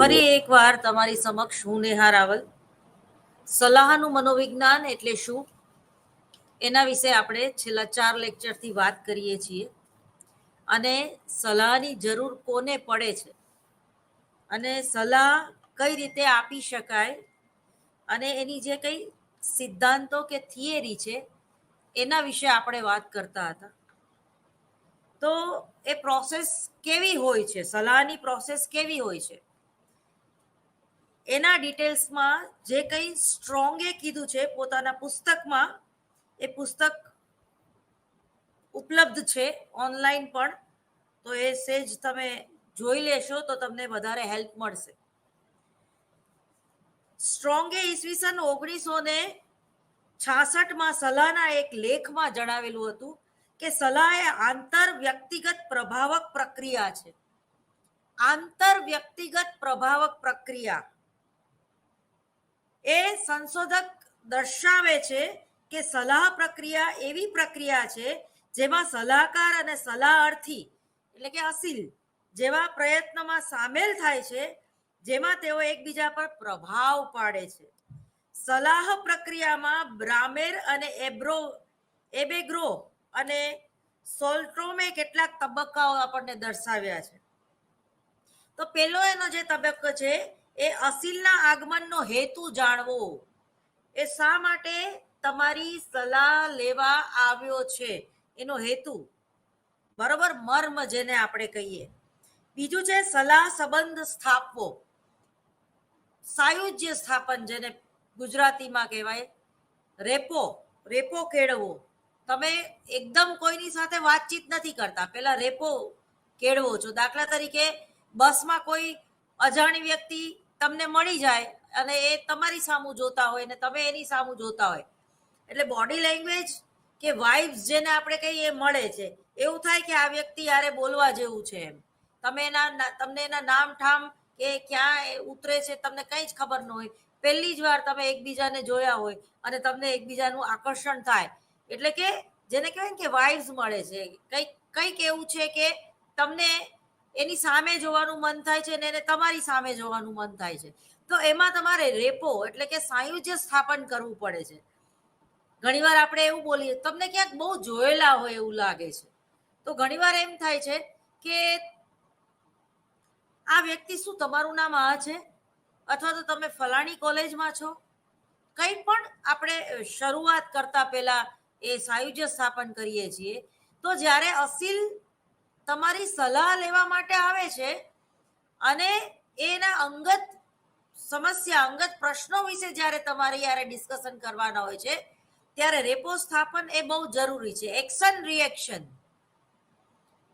ફરી એકવાર તમારી સમક્ષ હું નેહા રાવલ. સલાહનું મનોવિજ્ઞાન એટલે શું એના વિશે આપણે છેલ્લા 4 લેક્ચરથી વાત કરીએ છીએ અને સલાહની જરૂર કોને પડે છે અને સલાહ કઈ રીતે આપી શકાય અને એની જે કઈ સિદ્ધાંતો કે થિયરી છે એના વિશે આપણે વાત કરતા હતા. તો એ પ્રોસેસ કેવી હોય છે, સલાહની પ્રોસેસ કેવી હોય છે એના ડિટેલ્સમાં જે કંઈ સ્ટ્રોંગે કીધું છે પોતાના પુસ્તકમાં, એ પુસ્તક ઉપલબ્ધ છે ઓનલાઈન પણ, તો એ સેજ તમે જોઈ લેશો તો તમને વધારે હેલ્પ મળશે. સ્ટ્રોંગે ઈસવીસન 1966માં સલાહના એક લેખમાં જણાવેલું હતું કે સલાહ એ આંતર વ્યક્તિગત પ્રભાવક પ્રક્રિયા છે. આંતર વ્યક્તિગત પ્રભાવક પ્રક્રિયા એ સંશોધક દર્શાવે છે કે સલાહ પ્રક્રિયા એવી પ્રક્રિયા છે જેમાં સલાહકાર અને સલાહાર્થી એટલે કે અસીલ જેવા પ્રયત્નમાં સામેલ થાય છે, જેમાં તેઓ એકબીજા પર પ્રભાવ પાડે છે. સલાહ પ્રક્રિયામાં બ્રામેર અને એબેગ્રો અને સોલ્ટ્રોમે કેટલાક તબક્કાઓ આપણને દર્શાવ્યા છે. તો પેલો એનો જે તબક્કો છે એ અસીલના આગમનનો હેતુ જાણવો. એ શા માટે તમારી સલાહ લેવા આવ્યો છે એનો હેતુ, બરોબર, મર્મ જેને આપણે કહીએ. બીજું છે સલાહ સંબંધ સ્થાપવો, સાયુજ્ય સ્થાપન જેને ગુજરાતીમાં કહેવાય, રેપો કેળવો. તમે એકદમ કોઈની સાથે વાતચીત નથી કરતા, પેલા રેપો કેળવો છો. દાખલા તરીકે બસમાં કોઈ અજાણી વ્યક્તિ તમને મળી જાય અને એ તમારી સામું જોતા હોય ને તમે એની સામું જોતા હોય, એટલે બોડી લેંગ્વેજ કે વાઇબ્સ જેને આપણે કહીએ એ મળે છે. એવું થાય કે આ વ્યક્તિ યારે બોલવા જેવું છે એમ. તમને એના નામ ઠામ કે ક્યાં ઉતરે છે તમને કંઈ જ ખબર ન હોય. પહેલી જ વાર તમે એકબીજાને જોયા હોય અને તમને એકબીજાનું આકર્ષણ થાય, એટલે કે જેને કહેવાય ને કે વાઇબ્સ મળે છે. કંઈક એવું છે કે તમને એની સામે જોવાનું મન થાય છે ને એને તમારી સામે જોવાનું મન થાય છે. તો એમાં તમારે રેપો એટલે કે સાયુજ્ય સ્થાપન કરવું પડે છે. ઘણીવાર આપણે એવું બોલીએ, તમને ક્યાંક બહુ જોયેલા હોય એવું લાગે છે. તો ઘણીવાર એમ થાય છે કે આ વ્યક્તિ શું તમારું નામ આ છે, અથવા તો તમે ફલાણી કોલેજમાં છો. કંઈ પણ આપણે શરૂઆત કરતા પહેલા એ સાયુજ્ય સ્થાપન કરીએ છીએ. તો જ્યારે અસીલ તમારી સલાહ લેવા માટે આવે છે અને એના અંગત સમસ્યા, અંગત પ્રશ્નો વિશે જ્યારે તમારે યારે ડિસ્કશન કરવાના હોય છે, ત્યારે રેપો સ્થાપન એ બહુ જરૂરી છે. એક્શન રિએક્શન,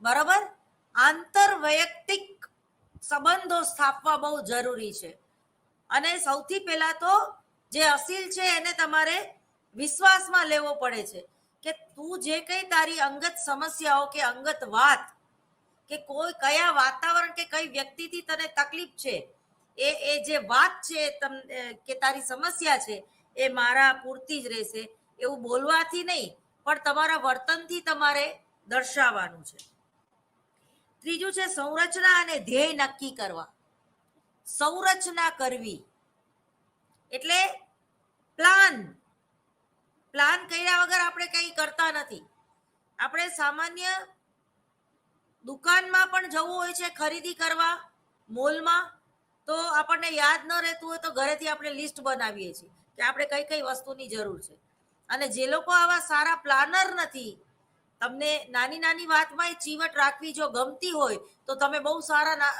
બરાબર, આંતર વૈયક્તિક સંબંધો સ્થાપવા બહુ જરૂરી છે. અને સૌથી પહેલા તો જે અસીલ છે એને તમારે વિશ્વાસમાં લેવો પડે છે કે તું જે કંઈ તારી અંગત સમસ્યાઓ કે અંગત વાત કે કોઈ કયા વાતાવરણ કે કઈ વ્યક્તિથી તને તકલીફ છે, એ જે વાત છે કે તારી સમસ્યા છે, એ મારા પૂરતી જ રહેશે એવું બોલવાથી નહીં, પણ તમારા વર્તનથી તમારે દર્શાવવાનું છે. ત્રીજું છે સંરચના અને ધ્યેય નક્કી કરવા. સંરચના કરવી એટલે પ્લાન કર્યા વગર આપણે કંઈ કરતા નથી. આપણે સામાન્ય દુકાનમાં પણ જવું હોય છે ખરીદી કરવા, મોલમાં, તો આપણને યાદ ન રહેતું હોય તો ઘરેથી આપણે લિસ્ટ બનાવીએ છીએ કે આપણે કઈ કઈ વસ્તુની જરૂર છે. અને જે લોકો આવા સારા પ્લાનર નથી, તમને નાની નાની વાતમાં ચીવટ રાખવી જો ગમતી હોય તો તમે બહુ સારા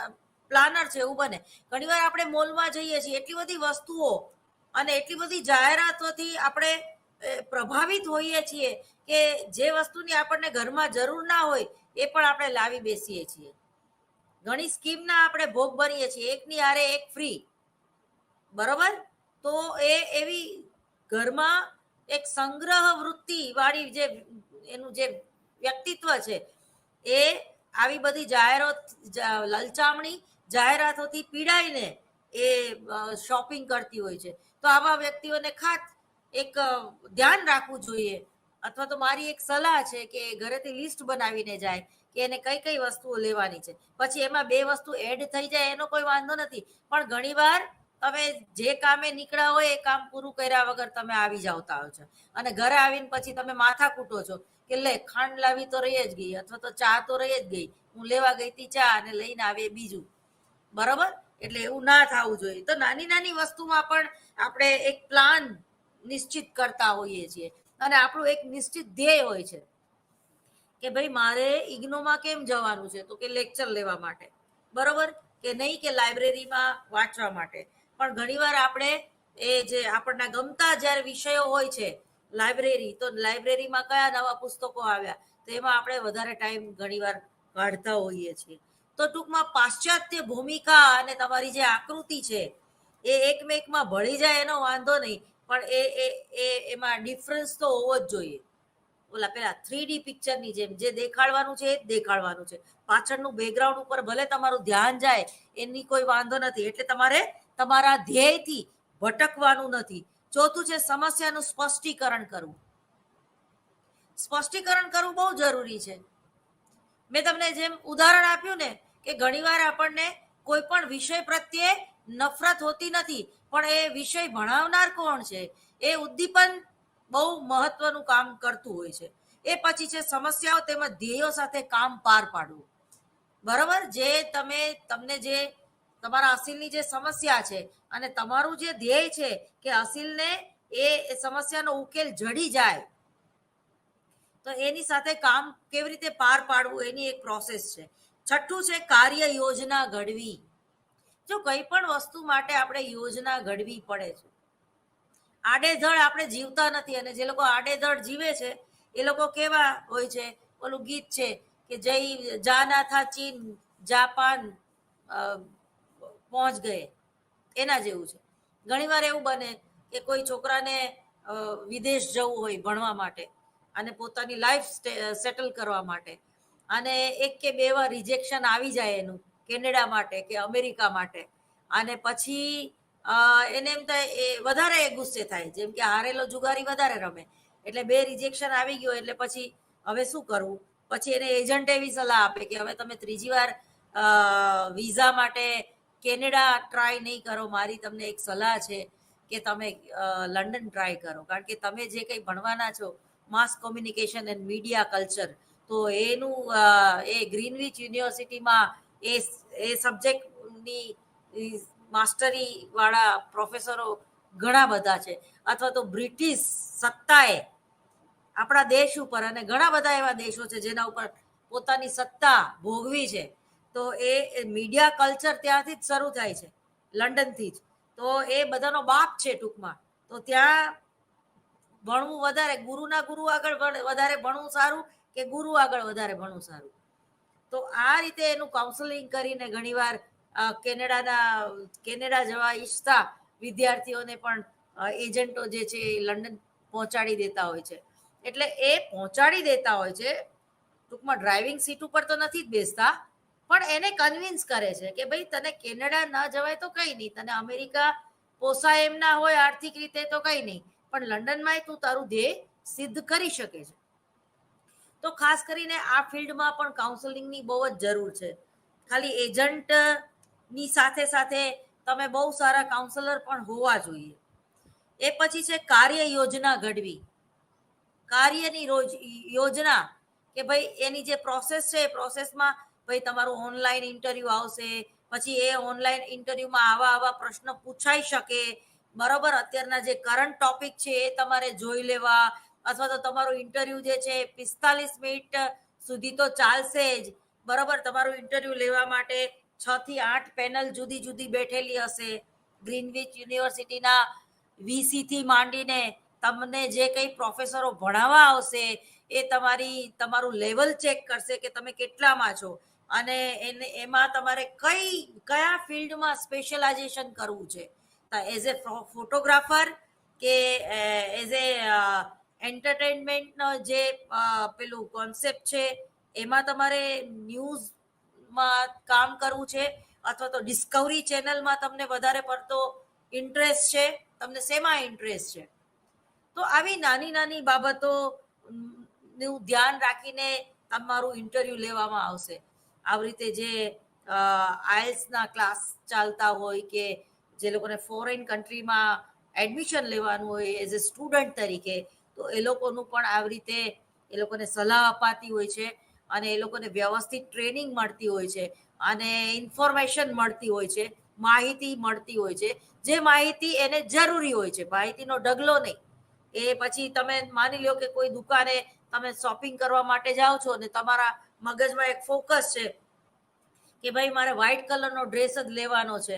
પ્લાનર છે એવું બને. ઘણીવાર આપણે મોલમાં જઈએ છીએ, એટલી બધી વસ્તુઓ અને એટલી બધી જાહેરાતોથી આપણે પ્રભાવિત હોઈએ છીએ કે જે વસ્તુની આપણને ઘરમાં જરૂર ના હોય એ પણ આપણે લાવી બેસીએ છીએ. ઘણી સ્કીમના આપણે ભોગ બનીએ છીએ, એકની હારે એક ફ્રી, બરોબર. તો એ એવી ઘરમાં એક સંગ્રહ વૃત્તિ વાળી જે એનું જે વ્યક્તિત્વ છે એ આવી બધી લલચામણી જાહેરાતોથી પીડાઈને એ શોપિંગ કરતી હોય છે. તો આવા વ્યક્તિઓને ખાસ એક ધ્યાન રાખવું જોઈએ, અથવા તો મારી એક સલાહ છે કે ઘરેથી લિસ્ટ બનાવીને જાય કે એને કઈ કઈ વસ્તુઓ લેવાની છે. પછી એમાં 2 વસ્તુ એડ થઈ જાય એનો કોઈ વાંધો નથી, પણ ઘણીવાર તમે જે કામે નીકળ્યા હોય એ કામ પૂરું કર્યા વગર તમે આવી જાવતા હોય છો અને ઘરે આવીને પછી તમે માથા કૂટો છો કે લે ખાંડ લાવી તો રહી જ ગઈ, અથવા તો ચા તો રહી જ ગઈ, હું લેવા ગઈ હતી ચા અને લઈને આવે બીજું. બરોબર? એટલે એવું ના થવું જોઈએ. તો નાની નાની વસ્તુમાં પણ આપણે એક પ્લાન નિશ્ચિત કરતા હોઈએ છીએ અને આપણું એક નિશ્ચિત ધ્યેય હોય છે કે ભાઈ મારે ઇગ્નોમાં કેમ જવાનું છે, તો કે લેક્ચર લેવા માટે, બરોબર, કે નહીં કે લાઇબ્રેરીમાં વાંચવા માટે. પણ ઘણીવાર આપણે એ જે આપણને ગમતા જ્યારે વિષયો હોય છે, લાઇબ્રેરી, તો લાઇબ્રેરીમાં કયા નવા પુસ્તકો આવ્યા, તો એમાં આપણે વધારે ટાઈમ ઘણીવાર કાઢતા હોઈએ છીએ. તો ટૂંકમાં પાશ્ચાત્ય ભૂમિકા અને તમારી જે આકૃતિ છે એ એકમેકમાં ભળી જાય એનો વાંધો નહીં, પણ એમાં ડિફરન્સ તો હોવો જ જોઈએ. ઓલા પેલા 3D પિક્ચરની જેમ જે દેખાડવાનું છે એ જ દેખાડવાનું છે. પાછળનું બેકગ્રાઉન્ડ ઉપર ભલે તમારું ધ્યાન જાય એની કોઈ વાંધો નથી. એટલે તમારે તમારા ધ્યેયથી ભટકવાનું નથી. ચોથું છે સમસ્યાનું સ્પષ્ટીકરણ કરવું. સ્પષ્ટીકરણ કરવું બહુ જરૂરી છે. મેં તમને જેમ ઉદાહરણ આપ્યું ને કે ઘણીવાર આપણને કોઈ પણ વિષય પ્રત્યે નફરત હોતી નથી, પણ એ વિષય ભણાવનાર કોણ છે એ ઉદ્દીપન બહુ મહત્વનું કામ કરતું હોય છે. એ પછી છે સમસ્યાઓ તેમજ ધ્યેયો સાથે કામ પાર પાડવું. બરાબર? જે તમને જે તમારા અસીલની જે સમસ્યા છે અને તમારું જે ધ્યેય છે કે અસીલને એ સમસ્યાનો ઉકેલ જડી જાય, તો એની સાથે કામ કેવી રીતે પાર પાડવું એની એક પ્રોસેસ છે. છઠ્ઠું છે કાર્ય યોજના ઘડવી. જો કંઈ પણ વસ્તુ માટે આપણે યોજના ઘડવી પડે છે. આડેધડ આપણે જીવતા નથી, અને જે લોકો આડેધડ જીવે છે એ લોકો કેવા હોય છે, ઓલું ગીત છે કે જય જાના થા ચીન જાપાન પહોંચ ગયે, એના જેવું છે. ઘણીવાર એવું બને કે કોઈ છોકરાને વિદેશ જવું હોય ભણવા માટે અને પોતાની લાઈફ સેટલ કરવા માટે, અને એક કે બે વાર રિજેક્શન આવી જાય એનું કેનેડા માટે કે અમેરિકા માટે, અને પછી એને એમ થાય એ વધારે ગુસ્સે થાય, જેમ કે હારેલો જુગારી વધારે રમે, એટલે 2 રિજેક્શન આવી ગયો એટલે પછી હવે શું કરવું. પછી એને એજન્ટ એવી સલાહ આપે કે હવે તમે ત્રીજી વાર વિઝા માટે કેનેડા ટ્રાય નહીં કરો, મારી તમને એક સલાહ છે કે તમે લંડન ટ્રાય કરો, કારણ કે તમે જે કંઈ ભણવાના છો માસ કોમ્યુનિકેશન એન્ડ મીડિયા કલ્ચર, તો એનું એ ગ્રીનવિચ યુનિવર્સિટીમાં એ સબ્જેક્ટની માસ્ટરી વાળા પ્રોફેસરો ઘણા બધા છે. અથવા તો બ્રિટિશ સત્તાએ આપણા દેશ ઉપર, અને ઘણા બધા એવા દેશો છે જેના ઉપર પોતાની સત્તા ભોગવી છે, તો એ મીડિયા કલ્ચર ત્યાંથી જ શરૂ થાય છે, લંડનથી જ. તો એ બધાનો બાપ છે ટૂંકમાં. તો ત્યાં ભણવું વધારે, ગુરુના ગુરુ આગળ વધારે ભણવું સારું કે ગુરુ આગળ વધારે ભણવું સારું. તો આ રીતે એનું કાઉન્સેલિંગ કરીને ઘણીવાર કેનેડા જવા ઈચ્છતા વિદ્યાર્થીઓને પણ એજન્ટો જે છે એ લંડન પહોંચાડી દેતા હોય છે. એટલે એ પહોંચાડી દેતા હોય છે, ટૂંકમાં ડ્રાઇવિંગ સીટ ઉપર તો નથી જ બેસતા, પણ એને કન્વિન્સ કરે છે કે ભાઈ તને કેનેડા ન જવાય તો કંઈ નહીં, તને અમેરિકા પોસાય એમ ના હોય આર્થિક રીતે તો કંઈ નહીં, પણ લંડનમાં તું તારું ધ્યેય સિદ્ધ કરી શકે છે. તો ખાસ કરીને આ ફિલ્ડમાં પણ કાઉન્સેલિંગની બહુ જ જરૂર છે. ખાલી એજન્ટની સાથે સાથે તમે બહુ સારા કાઉન્સેલર પણ હોવા જોઈએ. એ પછી છે કાર્ય યોજના ઘડવી. કાર્યની યોજના કે ભાઈ એની જે પ્રોસેસ છે એ પ્રોસેસમાં ભાઈ તમારું ઓનલાઈન ઇન્ટરવ્યૂ આવશે, પછી એ ઓનલાઈન ઇન્ટરવ્યૂમાં આવા પ્રશ્ન પૂછાઈ શકે, બરોબર. અત્યારના જે કરંટ ટોપિક છે એ તમારે જોઈ લેવા, અથવા તો તમારું ઇન્ટરવ્યૂ જે છે 45 મિનિટ સુધી તો ચાલશે જ, બરોબર. તમારું ઇન્ટરવ્યૂ લેવા માટે 6 થી 8 પેનલ જુદી જુદી બેઠેલી હશે. ગ્રીનવિચ યુનિવર્સિટીના વીસીથી માંડીને તમને જે કંઈ પ્રોફેસરો ભણાવવા આવશે એ તમારું લેવલ ચેક કરશે કે તમે કેટલામાં છો, અને એમાં તમારે કયા ફિલ્ડમાં સ્પેશિયલાઇઝેશન કરવું છે. એઝ એ ફોટોગ્રાફર કે એઝ એ એન્ટરટેનમેન્ટનો જે પેલું કોન્સેપ્ટ છે એમાં તમારે ન્યૂઝમાં કામ કરવું છે, અથવા તો ડિસ્કવરી ચેનલમાં તમને વધારે પડતો ઇન્ટરેસ્ટ છે, તમને શેમાં ઇન્ટરેસ્ટ છે. તો આવી નાની નાની બાબતોનું ધ્યાન રાખીને તમારું ઇન્ટરવ્યૂ લેવામાં આવશે. આવી રીતે જે આઈએલ્સના ક્લાસ ચાલતા હોય કે જે લોકોને ફોરેન કન્ટ્રીમાં એડમિશન લેવાનું હોય એઝ એ સ્ટુડન્ટ તરીકે, તો એ લોકોનું પણ આવી રીતે એ લોકોને સલાહ અપાતી હોય છે અને એ લોકોને વ્યવસ્થિત ટ્રેનિંગ મળતી હોય છે અને ઇન્ફોર્મેશન મળતી હોય છે, માહિતી મળતી હોય છે, જે માહિતી એને જરૂરી હોય છે, માહિતીનો ઢગલો નહીં. એ પછી તમે માની લો કે કોઈ દુકાને તમે શોપિંગ કરવા માટે જાઓ છો ને તમારા મગજમાં એક ફોકસ છે કે ભાઈ મારે વ્હાઈટ કલરનો ડ્રેસ જ લેવાનો છે,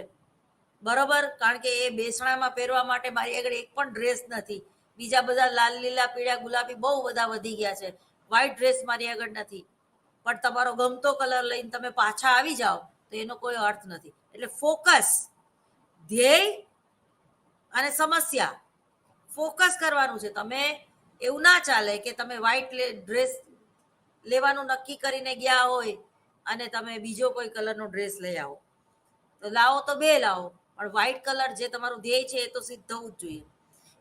બરોબર, કારણ કે એ બેસણામાં પહેરવા માટે મારી આગળ એક પણ ડ્રેસ નથી, બીજા બધા લાલ લીલા પીળા ગુલાબી બહુ બધા વધી ગયા છે, વ્હાઈટ ડ્રેસ મારી આગળ નથી, પણ તમારો ગમતો કલર લઈને તમે પાછા આવી જાઓ તો એનો કોઈ અર્થ નથી. એટલે ફોકસ, ધ્યેય અને સમસ્યા, ફોકસ કરવાનું છે. તમે એવું ના ચાલે કે તમે વ્હાઈટ ડ્રેસ લેવાનું નક્કી કરીને ગયા હોય અને તમે બીજો કોઈ કલરનો ડ્રેસ લઈ આવો. તો લાવો તો બે લાવો, પણ વ્હાઈટ કલર જે તમારું ધ્યેય છે એ તો સિદ્ધ થવું જ જોઈએ.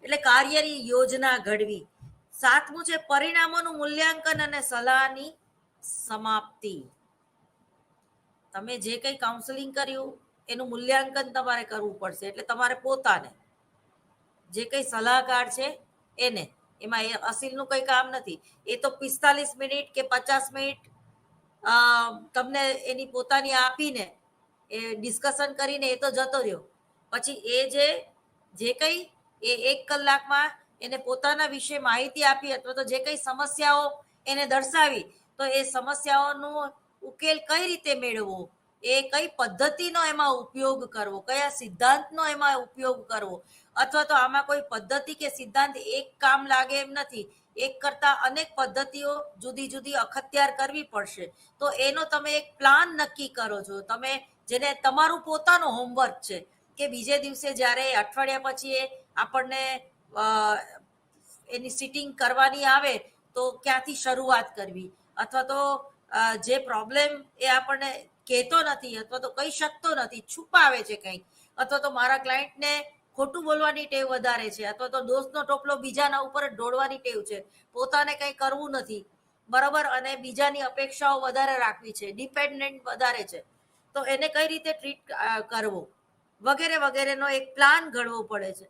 એટલે કાર્યની યોજના ઘડવી. 7મું છે પરિણામોનું મૂલ્યાંકન અને સલાહની સમાપ્તિ. તમે જે કંઈ કાઉન્સેલિંગ કર્યું એનું મૂલ્યાંકન તમારે કરવું પડશે. એટલે તમારે પોતાને જે કંઈ સલાહકાર છે એને, એમાં એ અસીલનું કંઈ કામ નથી. એ તો 45 મિનિટ કે 50 મિનિટ તમને એની પોતાની આપીને એ ડિસ્કશન કરીને એ તો જતો રહ્યો. પછી એ જે કંઈ એ 1 કલાકમાં એને પોતાના વિશે માહિતી આપી અથવા તો જે કંઈ સમસ્યાઓ એને દર્શાવી, તો એ સમસ્યાઓનો ઉકેલ કઈ રીતે મેળવવો, એ કઈ પદ્ધતિનો એમાં ઉપયોગ કરવો, કયા સિદ્ધાંતનો એમાં ઉપયોગ કરવો, અથવા તો આમાં કોઈ પદ્ધતિ કે સિદ્ધાંત એક કામ લાગે એમ નથી, એક કરતા અનેક પદ્ધતિઓ જુદી જુદી અખત્યાર કરવી પડશે. તો એનો તમે એક પ્લાન નક્કી કરો છો, તમે જેને તમારું પોતાનું હોમવર્ક છે કે બીજે દિવસે જ્યારે અઠવાડિયા પછી એ આપણને એની સિટિંગ કરવાની આવે તો ક્યાંથી શરૂઆત કરવી, અથવા તો જે પ્રોબ્લેમ એ આપણને કહેતો નથી અથવા તો કહી શકતો નથી, છુપાવે છે કંઈક, અથવા તો મારા ક્લાયન્ટને ખોટું બોલવાની ટેવ વધારે છે, અથવા તો દોષનો ટોપલો બીજાના ઉપર જ ઢોળવાની ટેવ છે, પોતાને કંઈ કરવું નથી, બરાબર, અને બીજાની અપેક્ષાઓ વધારે રાખવી છે, ડિપેન્ડન્ટ વધારે છે, તો એને કઈ રીતે ટ્રીટ કરવો વગેરે વગેરેનો એક પ્લાન ઘડવો પડે છે.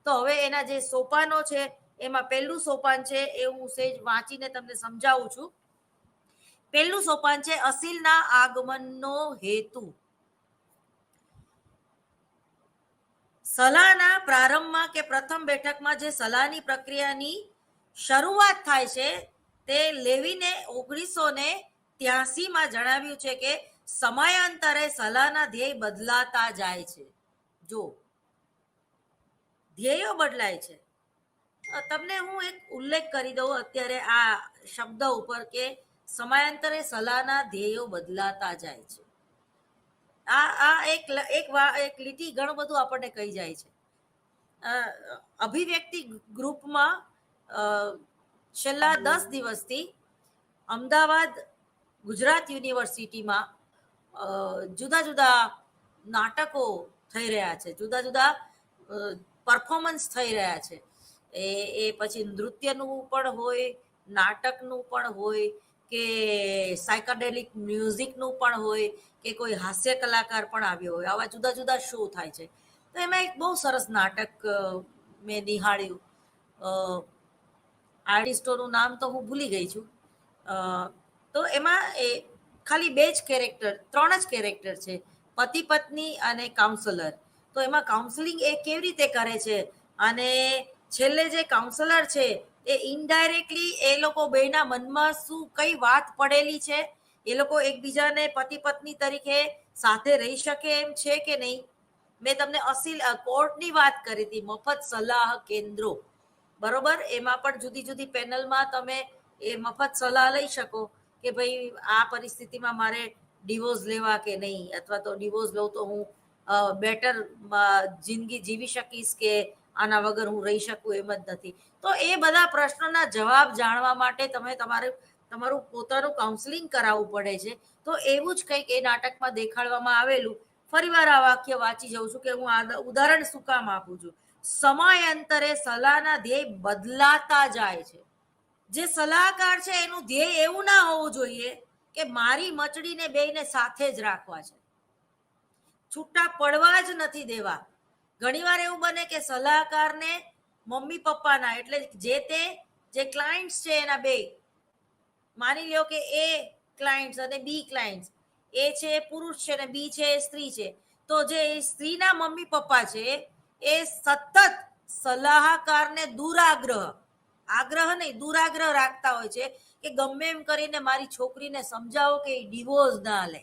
તો હવે એના જે સોપાનો છે એમાં પહેલું સોપાન છે એ હું સેજ વાંચીને તમને સમજાવું છું. પહેલું સોપાન છે અસીલના આગમનનો હેતુ. સલાહના પ્રારંભમાં કે પ્રથમ બેઠકમાં જે સલાહની પ્રક્રિયાની શરૂઆત થાય છે તે લેવીને 1983માં જણાવ્યું છે કે સમયાંતરે સલાહના ધ્યેય બદલાતા જાય છે. જો ધ્યેયો બદલાય છે, તમને હું એક ઉલ્લેખ કરી દઉં અત્યારે આ શબ્દ ઉપર કે સમયાંતરે સલાહના ધ્યેયો બદલાતા જાય છે. આ એક લીટી ઘણું બધું આપણને કહી જાય છે. અભિવ્યક્તિ ગ્રુપમાં છેલ્લા 10 દિવસથી અમદાવાદ ગુજરાત યુનિવર્સિટીમાં જુદા જુદા નાટકો થઈ રહ્યા છે, જુદા જુદા પરફોર્મન્સ થઈ રહ્યા છે. એ પછી નૃત્યનું પણ હોય, નાટકનું પણ હોય, કે સાયકાડેલિક મ્યુઝિકનું પણ હોય, કે કોઈ હાસ્ય કલાકાર પણ આવ્યો હોય, આવા જુદા જુદા શો થાય છે. તો એમાં એક બહુ સરસ નાટક મેં નિહાળ્યું. આર્ટિસ્ટોનું નામ તો હું ભૂલી ગઈ છું. તો એમાં એ ખાલી 2 જ કેરેક્ટર, 3 જ કેરેક્ટર છે, પતિ પત્ની અને કાઉન્સલર. તો એમાં કાઉન્સેલિંગ એ કેવી રીતે કરે છે અને છેલ્લે જે કાઉન્સલર છે એ ઇનડાયરેક્ટલી એ લોકો બેના મનમાં શું કઈ વાત પડેલી છે, એ લોકો એકબીજાને પતિ પત્ની તરીકે સાથે રહી શકે એમ છે કે નહીં. મેં તમને અસીલ કોર્ટની વાત કરી હતી, મફત સલાહ કેન્દ્રો, બરોબર, એમાં પણ જુદી જુદી પેનલમાં તમે એ મફત સલાહ લઈ શકો કે ભાઈ આ પરિસ્થિતિમાં મારે ડિવોર્સ લેવા કે નહીં, અથવા તો ડિવોર્સ લઉં તો હું બેટર જિંદગી જીવી શકીશ કે આના વગર હું રહી શકું એમ જ નથી. તો એ બધા પ્રશ્નોના જવાબ જાણવા માટે તમારું પોતાનું કાઉન્સેલિંગ કરાવવું પડે છે. તો એવું જ કંઈક એ નાટકમાં દેખાડવામાં આવેલું. ફરીવાર આ વાક્ય વાંચી જાઉં છું કે હું આ ઉદાહરણ શું કામ આપું છું. સમયાંતરે સલાહના ધ્યેય બદલાતા જાય છે. જે સલાહકાર છે એનું ધ્યેય એવું ના હોવું જોઈએ કે મારી મચડીને બેયને સાથે જ રાખવા છે, છૂટા પડવા જ નથી દેવા. ઘણીવાર એવું બને કે સલાહકારને મમ્મી પપ્પાના એટલે જે ક્લાયન્ટ્સ છે એના બે, માની લ્યો કે એ ક્લાયન્ટ્સ અને બી ક્લાયન્ટ્સ, એ છે પુરુષ છે અને બી છે સ્ત્રી છે, તો જે સ્ત્રીના મમ્મી પપ્પા છે એ સતત સલાહકારને આગ્રહ નહીં દુરાગ્રહ રાખતા હોય છે કે ગમે એમ કરીને મારી છોકરીને સમજાવો કે ડિવોર્સ ના લે,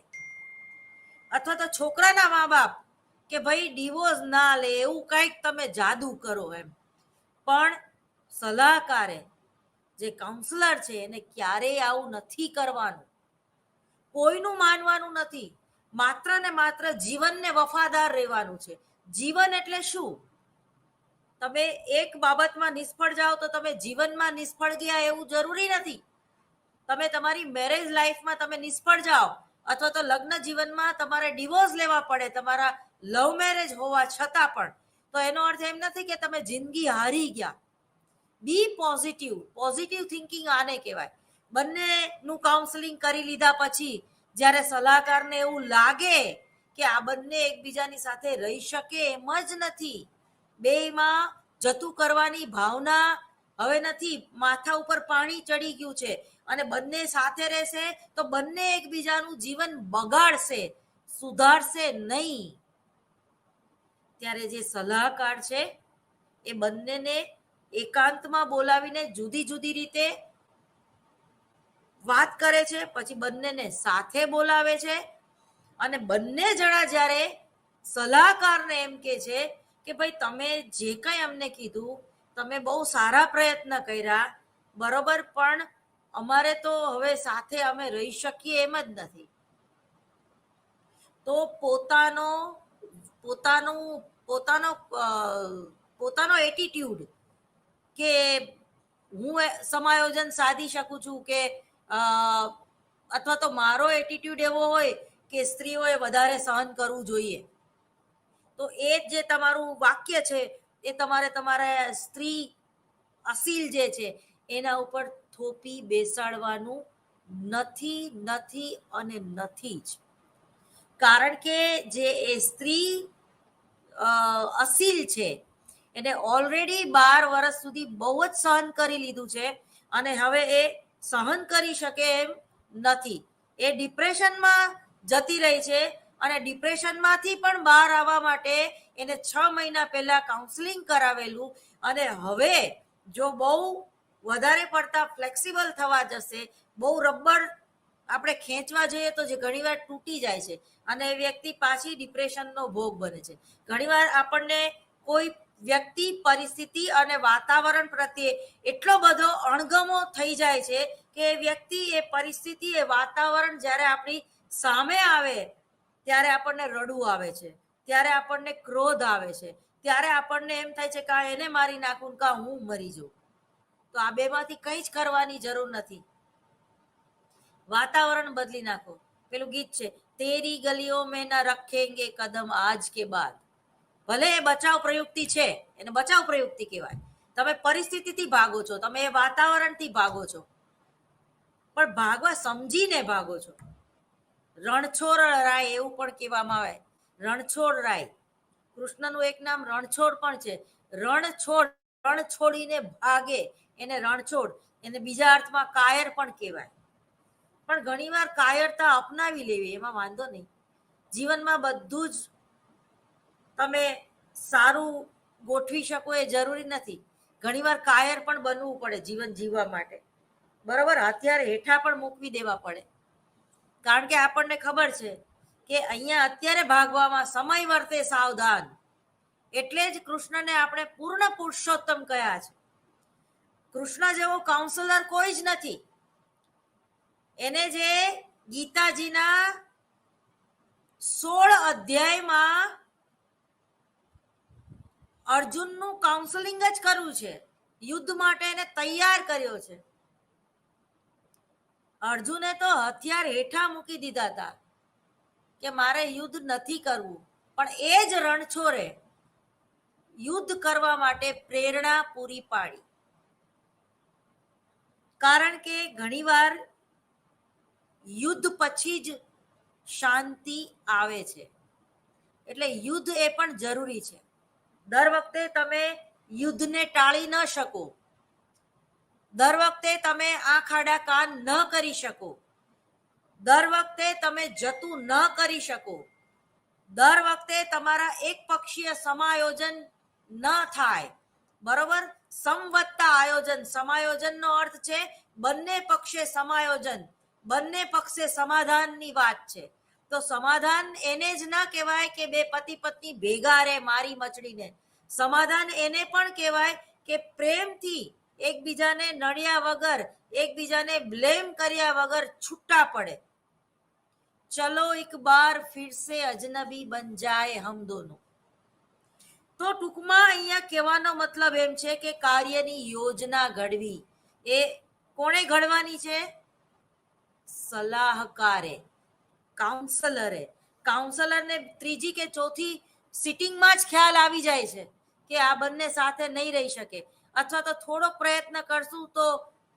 અથવા તો છોકરાના મા બાપ કે ભાઈ ડિવોર્સ ના લે એવું કંઈક તમે જાદુ કરો એમ. પણ સલાહકારે જે કાઉન્સલર છે એને ક્યારેય આવું નથી કરવાનું, કોઈનું માનવાનું નથી, માત્ર ને માત્ર જીવનને વફાદાર રહેવાનું છે. જીવન એટલે શું? તમે એક બાબતમાં નિષ્ફળ જાઓ તો તમે જીવનમાં નિષ્ફળ ગયા એવું જરૂરી નથી. તમે તમારી મેરેજ લાઈફમાં તમે નિષ્ફળ જાઓ અથવા તો લગ્ન જીવનમાં તમારે ડિવોર્સ લેવા પડે તમારા લવ મેરેજ હોવા છતાં પણ, તો એનો અર્થ એમ નથી કે તમે જિંદગી હારી ગયા. બી પોઝિટિવ થિંકિંગ આને કહેવાય. બંનેનું કાઉન્સેલિંગ કરી લીધા પછી જ્યારે સલાહકારને એવું લાગે કે આ બંને એકબીજાની સાથે રહી શકે એમ જ નથી, બેયમાં જતું કરવાની ભાવના હવે નથી, માથા ઉપર પાણી ચડી ગયું છે અને બંને સાથે રહેશે તો બંને એકબીજાનું જીવન બગાડશે, સુધારશે નહીં. ત્યારે જે સલાહકાર છે એ બંનેને એકાંતમાં બોલાવીને જુદી જુદી રીતે વાત કરે છે, પછી બંનેને સાથે બોલાવે છે અને બંને જણા જ્યારે સલાહકારને એમ કે છે કે ભાઈ તમે જે કંઈ અમને કીધું, તમે બહુ સારા પ્રયત્ન કર્યા, બરોબર, પણ અમારે તો હવે સાથે અમે રહી શકીએ એમ જ નથી. તો પોતાનો એટીટ્યુડ કે હું સમાયોજન સાધી શકું છું કે અથવા તો મારો એટીટ્યુડ એવો હોય કે સ્ત્રીઓએ વધારે સહન કરવું જોઈએ, તો એ જે તમારું વાક્ય છે એ તમારા સ્ત્રી અસીલ જે છે એના ઉપર થોપી બેસાડવાનું નથી અને નથી જ. કારણ કે જે એ સ્ત્રી અસીલ છે એને ઓલરેડી 12 વર્ષ સુધી બહુ જ સહન કરી લીધું છે અને હવે એ સહન કરી શકે એમ નથી. એ ડિપ્રેશનમાં જતી રહી છે અને ડિપ્રેશનમાંથી પણ બહાર આવવા માટે એને 6 મહિના પહેલા કાઉન્સેલિંગ કરાવેલું અને હવે જો બહુ વધારે પડતા ફ્લેક્સિબલ થવા જશે, બહુ રબર આપણે ખેંચવા જઈએ તો જે ઘણીવાર તૂટી જાય છે અને એ વ્યક્તિ પાછી ડિપ્રેશનનો ભોગ બને છે. ઘણીવાર આપણને કોઈ વ્યક્તિ, પરિસ્થિતિ અને વાતાવરણ પ્રત્યે એટલો બધો અણગમો થઈ જાય છે કે એ વ્યક્તિ, એ પરિસ્થિતિ, એ વાતાવરણ જ્યારે આપણી સામે આવે ત્યારે આપણને રડવું આવે છે, ત્યારે આપણને ક્રોધ આવે છે, ત્યારે આપણને એમ થાય છે કે એને મારી નાખું કા હું મરી જાઉં. તો આ બેમાંથી કંઈ જ કરવાની જરૂર નથી. વાતાવરણ બદલી નાખો. પેલું ગીત છે, તેરી ગલીઓ મેં ના રખેંગે કદમ આજ કે બાદ. ભલે એ બચાવ પ્રયુક્તિ છે, એને બચાવ પ્રયુક્તિ કહેવાય. તમે પરિસ્થિતિથી ભાગો છો, તમે એ વાતાવરણથી ભાગો છો, પણ ભાગવા સમજીને ભાગો છો. રણછોડ રાય એવું પણ કહેવામાં આવે, રણછોડ રાય. કૃષ્ણનું એક નામ રણછોડ પણ છે. રણ છોડીને ભાગે એને રણછોડ, એને બીજા અર્થમાં કાયર પણ કહેવાય. પણ ઘણીવાર કાયરતા અપનાવી લેવી એમાં વાંધો નહીં. જીવનમાં બધું જ તમે સારું ગોઠવી શકો એ જરૂરી નથી. ઘણીવાર કાયર પણ બનવું પડે જીવન જીવવા માટે, બરોબર, હથિયાર હેઠા પણ મૂકવી દેવા પડે. કારણ કે આપણને ખબર છે કે અહીંયા અત્યારે ભાગવામાં સમય વર્તે સાવધાન. એટલે જ કૃષ્ણને આપણે પૂર્ણ પુરુષોત્તમ કયા છે. કૃષ્ણ જેવો કાઉન્સલર કોઈ જ નથી. એને જે ગીતાજીના 16 અધ્યાયમાં અર્જુનનું કાઉન્સેલિંગ જ કરવું છે, યુદ્ધ માટે એને તૈયાર કર્યો છે. અર્જુને તો હથિયાર હેઠા મૂકી દીધા હતા કે મારે યુદ્ધ નથી કરવું, પણ એ જ રણછોડે યુદ્ધ કરવા માટે પ્રેરણા પૂરી પાડી. કારણ કે ઘણીવાર યુદ્ધ પછી જ શાંતિ આવે છે, એટલે યુદ્ધ એ પણ જરૂરી છે. દર વખતે તમે યુદ્ધને ટાળી ન શકો, દર વખતે તમે આંખ આડા કાન ન કરી શકો, દર વખતે તમે જતું ન કરી શકો, દર વખતે તમારા એક પક્ષીય સમાયોજન ન થાય, બરોબર? સમવત્તા આયોજન, સમાયોજનનો અર્થ છે બંને પક્ષે સમાયોજન, બંને પક્ષે સમાધાનની વાત છે. તો સમાધાન એને જ ના કહેવાય કે બે પતિ પત્ની ભેગા રહે મારી મચડીને. સમાધાન એને પણ કહેવાય કે પ્રેમથી એકબીજાને નડ્યા વગર, એકબીજાને બ્લેમ કર્યા વગર છૂટા પડે. ચલો એક બાર ફિર સે અજનબી બન જાય હમ દોનો. તો ટૂંકમાં અહીંયા કહેવાનો મતલબ એમ છે કે કાર્યની યોજના ઘડવી એ કોણે ઘડવાની છે? સલાહકારે, કાઉન્સલરે. કાઉન્સલરને ત્રીજી કે ચોથી સિટિંગમાં જ ખ્યાલ આવી જાય છે કે આ બંને સાથે નહીં રહી શકે, અથવા તો થોડોક પ્રયત્ન કરશું તો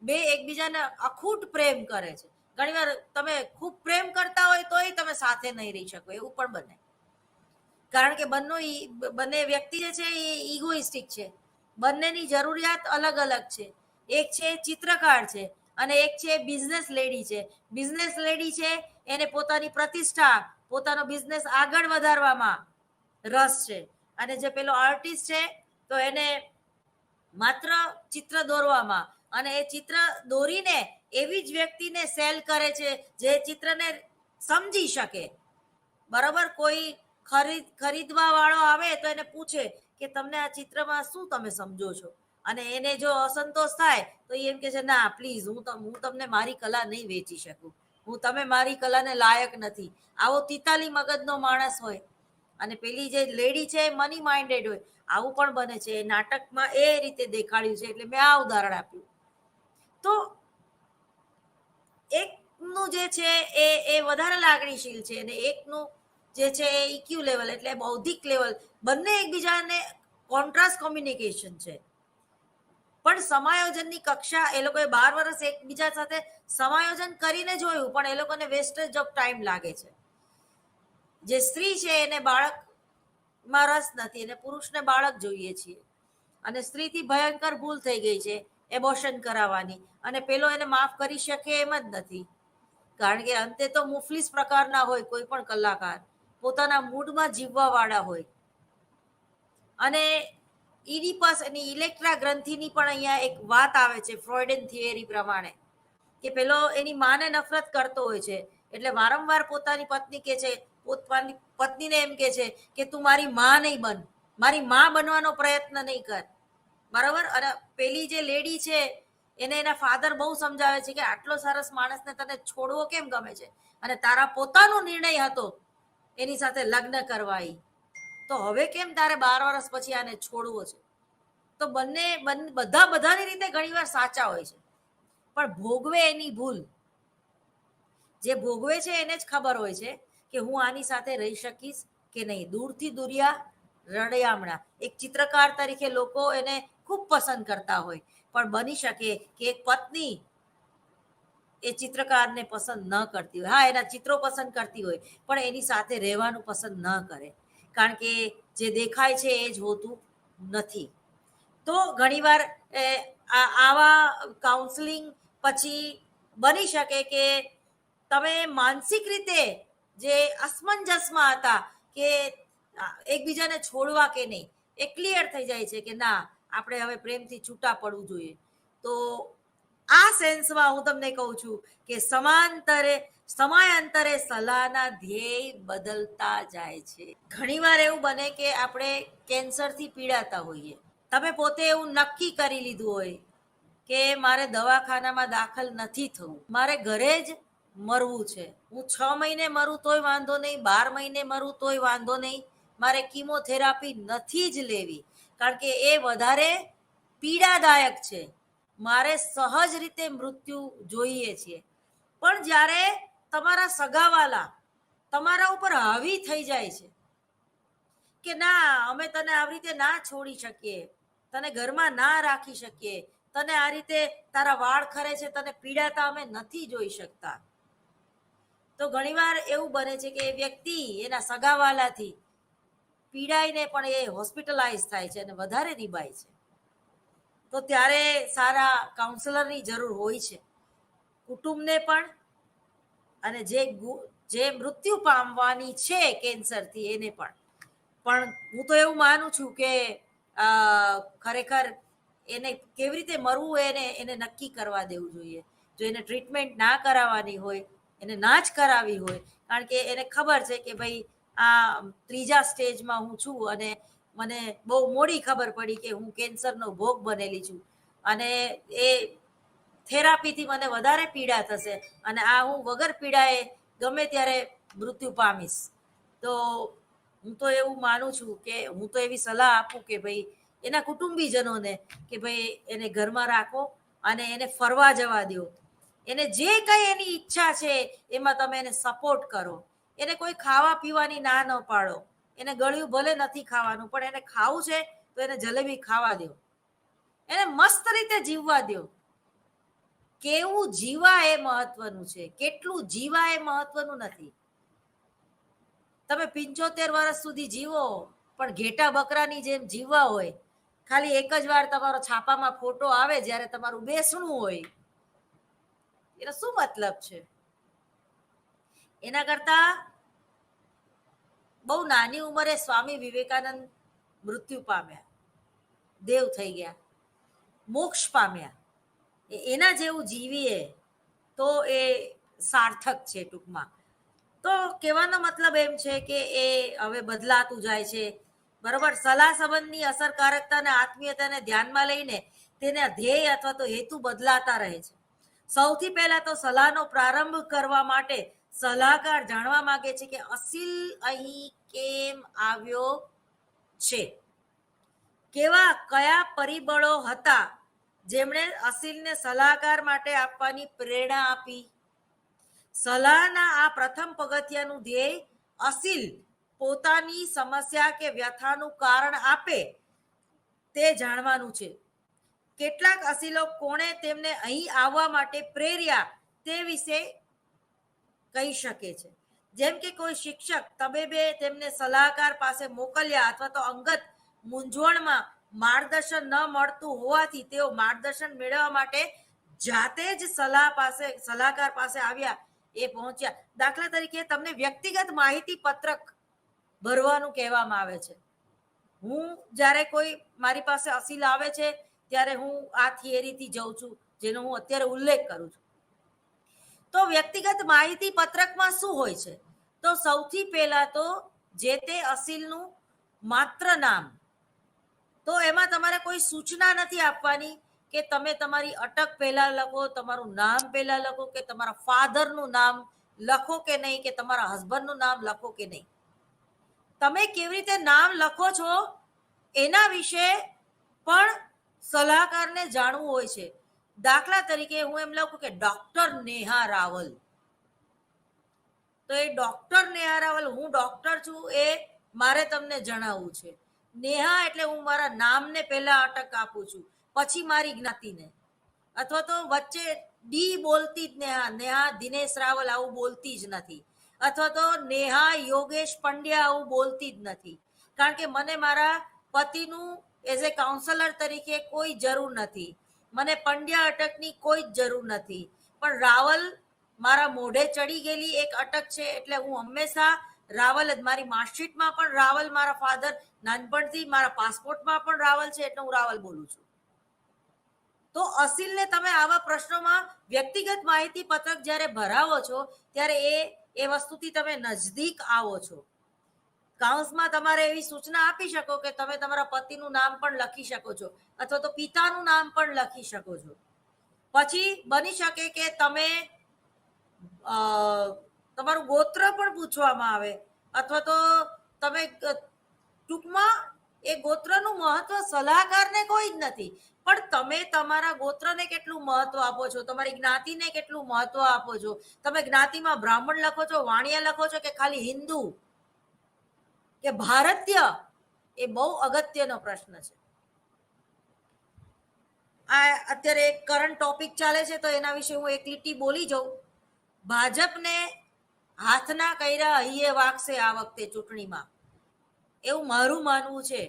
બે એકબીજાને અખૂટ પ્રેમ કરે છે. ઘણીવાર તમે ખૂબ પ્રેમ કરતા હોય તોય તમે સાથે નહીં રહી શકો, એવું પણ બને. કારણ કે બંને વ્યક્તિ જે છે એ ઇગોઇસ્ટિક છે, બંનેની જરૂરિયાત અલગ અલગ છે. એક છે ચિત્રકાર છે અને એક છે બિઝનેસ લેડી છે. બિઝનેસ લેડી છે એને પોતાની પ્રતિષ્ઠા, પોતાનો બિઝનેસ આગળ વધારવામાં રસ છે, અને જે પેલો આર્ટિસ્ટ છે તો એને માત્ર ચિત્ર દોરવામાં, અને એ ચિત્ર દોરીને એવી જ વ્યક્તિને સેલ કરે છે જે ચિત્રને સમજી શકે, બરાબર? કોઈ ખરીદવા વાળો આવે તો એને પૂછે કે તમને આ ચિત્રમાં શું તમે સમજો છો, અને એને જો અસંતોષ થાય તો એ એમ કે છે ના પ્લીઝ હું તમને મારી કલા નહીં વેચી શકું, તમે મારી કલાને લાયક નથી. આવો તિતાલી મગજનો માણસ હોય, અને પેલી જે લેડી છે એ મની માઇન્ડેડ હોય. આવું પણ બને છે, નાટકમાં એ રીતે દેખાડ્યું છે એટલે મેં આ ઉદાહરણ આપ્યું. તો એકનું જે છે એ વધારે લાગણીશીલ છે, અને એકનું જે છે એ ઇક્યુ લેવલ એટલે બૌદ્ધિક લેવલ, બંને એકબીજાને કોન્ટ્રાસ્ટ કોમ્યુનિકેશન છે. પણ સમાયોજનની કક્ષા એ લોકોએ 12 વર્ષ એકબીજા સાથે સમાયોજન કરીને જોયું, પણ એ લોકોને વેસ્ટેજ ઓફ ટાઈમ લાગે છે. જે સ્ત્રી છે એને બાળકમાં રસ નથી, અને પુરુષને બાળક જોઈએ છીએ, અને સ્ત્રીથી ભયંકર ભૂલ થઈ ગઈ છે એબોર્શન કરાવવાની, અને પેલો એને માફ કરી શકે એમ જ નથી. કારણ કે અંતે તો મુફલીસ પ્રકારના હોય કોઈ પણ કલાકાર, પોતાના મૂડમાં જીવવા વાળા હોય. અને ઇડિપસ અને ઇલેક્ટ્રા ગ્રંથિની પણ અહીંયા એક વાત આવે છે ફ્રોઇડન થિયરી પ્રમાણે, કે પેલો એની માને નફરત કરતો હોય છે, એટલે વારંવાર પોતાની પત્ની કે છે, પોતાની પત્નીને એમ કે છે કે તું મારી માં નહીં બન, મારી માં બનવાનો પ્રયત્ન નહીં કર, બરાબર? અને પેલી જે લેડી છે એને એના ફાધર બહુ સમજાવે છે કે આટલો સરસ માણસને તને છોડવો કેમ ગમે છે, અને તારા પોતાનો નિર્ણય હતો એની સાથે લગ્ન કરવા, તો હવે કેમ તારે 12 વર્ષ પછી આને છોડવો છે? તો બધાની રીતે ઘણીવાર સાચા હોય છે, પણ ભોગવે એની ભૂલ. જે ભોગવે છે એને જ ખબર હોય છે કે હું આની સાથે રહી શકીશ કે નહીં. દૂરથી દુરિયા રળિયામણા, એક ચિત્રકાર તરીકે લોકો એને ખૂબ પસંદ કરતા હોય, પણ બની શકે કે એક પત્ની એ ચિત્રકારને પસંદ ન કરતી હોય. હા, એના ચિત્રો પસંદ કરતી હોય, પણ એની સાથે રહેવાનું પસંદ ન કરે, કારણ કે જે દેખાય છે એ જ હોતું નથી. તો ઘણીવાર આવા કાઉન્સેલિંગ પછી બની શકે કે તમે માનસિક રીતે જે અસમંજસમાં હતા કે એકબીજાને છોડવા કે નહીં, એ ક્લિયર થઈ જાય છે કે ના, આપણે હવે પ્રેમથી છૂટા પડવું જોઈએ. તો આ સેન્સમાં હું તમને કહું છું કે સમયાંતરે સલાહના ધ્યેય બદલતા જાય છે. ઘણીવાર એવું બને કે આપણે કેન્સરથી પીડાતા હોઈએ, તમે પોતે એવું નક્કી કરી લીધું હોય કે મારે દવાખાનામાં દાખલ નથી થવું, મારે ઘરે જ મરવું છે. હું 6 મહિને મરું તોય વાંધો નહીં, 12 મહિને મરું તોય વાંધો નહીં, મારે કીમોથેરાપી નથી જ લેવી, કારણ કે એ વધારે પીડાદાયક છે, મારે સહજ રીતે મૃત્યુ જોઈએ છે. પણ જ્યારે તમારા સગાવાલા તમારા ઉપર હાવી થઈ જાય છે કે ના, અમે તને આવી રીતે ના છોડી શકીએ, તને ઘરમાં ના રાખી શકીએ, તને આ રીતે તારા વાળ ખરે છે, તને પીડાતા અમે નથી જોઈ શકતા. તો ઘણીવાર એવું બને છે કે એ વ્યક્તિ એના સગાવાલાથી પીડાઈને પણ એ હોસ્પિટલાઇઝ થાય છે અને વધારે રીબાય છે. તો ત્યારે સારા કાઉન્સલરની જરૂર હોય છે, કુટુંબને પણ અને જે મૃત્યુ પામવાની છે કેન્સરથી એને પણ હું તો એવું માનું છું કે ખરેખર એને કેવી રીતે મરવું એને નક્કી કરવા દેવું જોઈએ. જો એને ટ્રીટમેન્ટ ના કરાવવાની હોય, એને ના જ કરાવી હોય, કારણ કે એને ખબર છે કે ભાઈ આ 3જા સ્ટેજમાં હું છું અને મને બહુ મોડી ખબર પડી કે હું કેન્સરનો ભોગ બનેલી છું અને એ થેરાપીથી મને વધારે પીડા થશે અને આ હું વગર પીડાએ ગમે ત્યારે મૃત્યુ પામીશ. તો હું તો એવું માનું છું કે હું તો એવી સલાહ આપું કે ભાઈ એના કુટુંબીજનોને કે ભાઈ એને ઘરમાં રાખો અને એને ફરવા જવા દો. એને જે કંઈ એની ઈચ્છા છે એમાં તમે એને સપોર્ટ કરો. એને કોઈ ખાવા પીવાની ના ન પાડો. એને ગળ્યું ભલે નથી ખાવાનું, પણ એને ખાવું છે તો એને જલેબી ખાવા દો. એને મસ્ત રીતે જીવવા દો. કેવું જીવા એ મહત્વનું છે, કેટલું જીવા એ મહત્વનું નથી. તમે 75 વર્ષ સુધી જીવો પણ ઘેટા બકરાની જેમ જીવવા હોય, ખાલી એક જ વાર તમારો છાપામાં ફોટો આવે જ્યારે તમારું બેસણું હોય, એનો શું મતલબ છે? એના કરતા બહુ નાની ઉંમરે સ્વામી વિવેકાનંદ મૃત્યુ પામ્યા, દેવ થઈ ગયા, મોક્ષ પામ્યા. એના જેવું જીવીએ તો એ સાર્થક છે ટૂંકમાં. તો કહેવાનો મતલબ એમ છે કે એ હવે બદલાતું જાય છે, બરાબર. સલાહ સંબંધની અસરકારકતા અને આત્મીયતાને ધ્યાનમાં લઈને તેના ધ્યેય અથવા તો હેતુ બદલાતા રહે છે. સૌથી પહેલા તો સલાહનો પ્રારંભ કરવા માટે સલાહકાર જાણવા માંગે છે કે અસીલ અહીં કેમ આવ્યો છે, કયા પરિબળો હતા જેમણે અસીલને સલાહકાર માટે આપવાની પ્રેરણા આપી. સલાહના આ પ્રથમ પગથિયાનું ધ્યેય અસીલ પોતાની સમસ્યા કે વ્યથાનું કારણ આપે તે જાણવાનું છે. કેટલાક અસીલો કોણે તેમને અહીં આવવા માટે પ્રેર્યા તે વિશે કહી શકે છે. જેમ કે કોઈ શિક્ષક તબીબે તેમને સલાહકાર પાસે મોકલ્યા અથવા તો અંગત મૂંઝવણમાં માર્ગદર્શન ન મળતું હોવાથી તેઓ માર્ગદર્શન મેળવવા માટે જાતે જ સલાહકાર પાસે આવ્યા, એ પહોંચ્યા. દાખલા તરીકે તમને વ્યક્તિગત માહિતી પત્રક ભરવાનું કહેવામાં આવે છે. હું જ્યારે કોઈ મારી પાસે અસીલ આવે છે ત્યારે હું આ થિયરીથી જઉં છું, જેનો હું અત્યારે ઉલ્લેખ કરું છું. તો વ્યક્તિગત માહિતી પત્રકમાં શું હોય છે? તો સૌથી પહેલા તો જે તે અસીલનું માત્ર નામ. તો એમાં તમારે કોઈ સૂચના નથી આપવાની કે તમે તમારી અટક પહેલા લખો, તમારું નામ પહેલા લખો, કે તમારા ફાધરનું નામ લખો કે નહીં, કે તમારા હસબન્ડનું નામ લખો કે નહીં. તમે કેવી રીતે નામ લખો છો એના વિશે પણ સલાહકારને જાણવું હોય છે. દાખલા તરીકે હું એમ લખું કે ડોક્ટર નેહા રાવલ, તો એ ડોક્ટર નેહા રાવલ, હું ડોક્ટર છું એ મારે તમને જણાવવું છે. નેહા એટલે હું મારા નામને પહેલા અટક આપું છું, પછી મારી જ્ઞાતિને. અથવા તો વચ્ચે ડી બોલતી જ નેહા દિનેશ રાવલ આવું બોલતી જ નથી. અથવા તો નેહા યોગેશ પંડ્યા આવું બોલતી જ નથી. કારણ કે મને મારા પતિનું એઝ એ કાઉન્સલર તરીકે કોઈ જરૂર નથી, મને પંડ્યા અટકની કોઈ જ જરૂર નથી. પણ રાવલ મારા મોઢે ચડી ગયેલી એક અટક છે, એટલે હું હંમેશા રાવલ જ. મારી માર્કશીટમાં પણ રાવલ, મારા ફાધર નાનપણથી, મારા પાસપોર્ટમાં પણ રાવલ છે, એટલે હું રાવલ બોલું છું. તો અસીલને તમે આવા પ્રશ્નોમાં વ્યક્તિગત માહિતી પત્રક જ્યારે ભરાવો છો ત્યારે એ વસ્તુથી તમે નજદીક આવો છો. કાઉન્સમાં તમારે એવી સૂચના આપી શકો કે તમે તમારા પતિનું નામ પણ લખી શકો છો, અથવા તો પિતાનું નામ પણ લખી શકો છો. પછી બની શકે કે તમે તમારું ગોત્ર પણ પૂછવામાં આવે, અથવા તો તમે ટૂંકમાં એ ગોત્રનું મહત્વ સલાહકારને કોઈ જ નથી, પણ તમે તમારા ગોત્રને કેટલું મહત્વ આપો છો, તમારી જ્ઞાતિને કેટલું મહત્વ આપો છો. તમે જ્ઞાતિમાં બ્રાહ્મણ લખો છો, વાણિયા લખો છો, કે ખાલી હિન્દુ કે ભારતીય, એ બહુ અગત્યનો પ્રશ્ન છે. આ અત્યારે એક કરંટ ટોપિક ચાલે છે તો એના વિશે હું એક લીટી બોલી જાઉં. ભાજપને હાથના કર્યા અહીંયા વાગશે આ વખતે ચૂંટણીમાં, એવું મારું માનવું છે.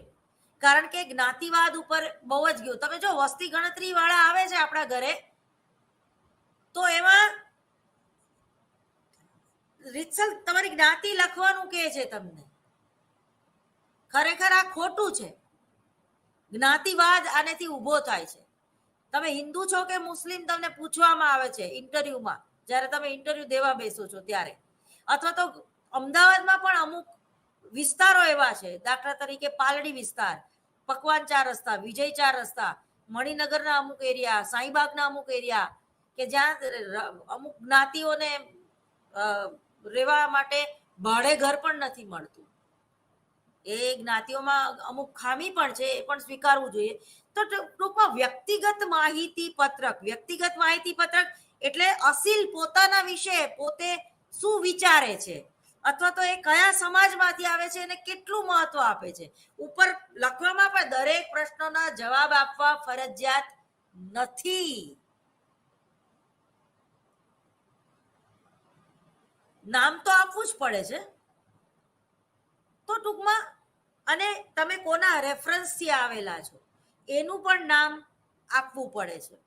કારણ કે જ્ઞાતિવાદ ઉપર બહુ જ ગયું. તમે જો વસ્તી ગણતરી વાળા આવે છે આપણા ઘરે, તો એમાં રીતસર તમારી જ્ઞાતિ લખવાનું કે છે તમને. ખરેખર આ ખોટું છે. જ્ઞાતિવાદ આનેથી ઊભો થાય છે. તમે હિન્દુ છો કે મુસ્લિમ તમને પૂછવામાં આવે છે ઇન્ટરવ્યુમાં, જ્યારે તમે ઇન્ટરવ્યુ દેવા બેસો છો ત્યારે. અથવા તો અમદાવાદમાં પણ અમુક વિસ્તારો એવા છે, દાખલા તરીકે પાલડી વિસ્તાર, પકવાન 4 રસ્તા, વિજય 4 રસ્તા, મણિનગરના અમુક એરિયા, સાંઈબાગના અમુક એરિયા, કે જ્યાં અમુક જ્ઞાતિઓને રહેવા માટે ભાડે ઘર પણ નથી મળતું. એ જ્ઞાતિઓમાં અમુક ખામી પણ છે, એ પણ સ્વીકારવું જોઈએ. તો ટૂંકમાં વ્યક્તિગત માહિતી પત્રક એટલે અસીલ પોતાના વિશે પોતે શું વિચારે છે, અથવા તો એ કયા સમાજમાંથી આવે છે અને કેટલું મહત્વ આપે છે. ઉપર લખવામાં પણ દરેક પ્રશ્નોના જવાબ આપવા ફરજિયાત નથી. નામ તો આપવું જ પડે છે. તો ટૂંકમાં, અને તમે કોના રેફરન્સથી આવેલા છો એનું પણ નામ આપવું પડે છે.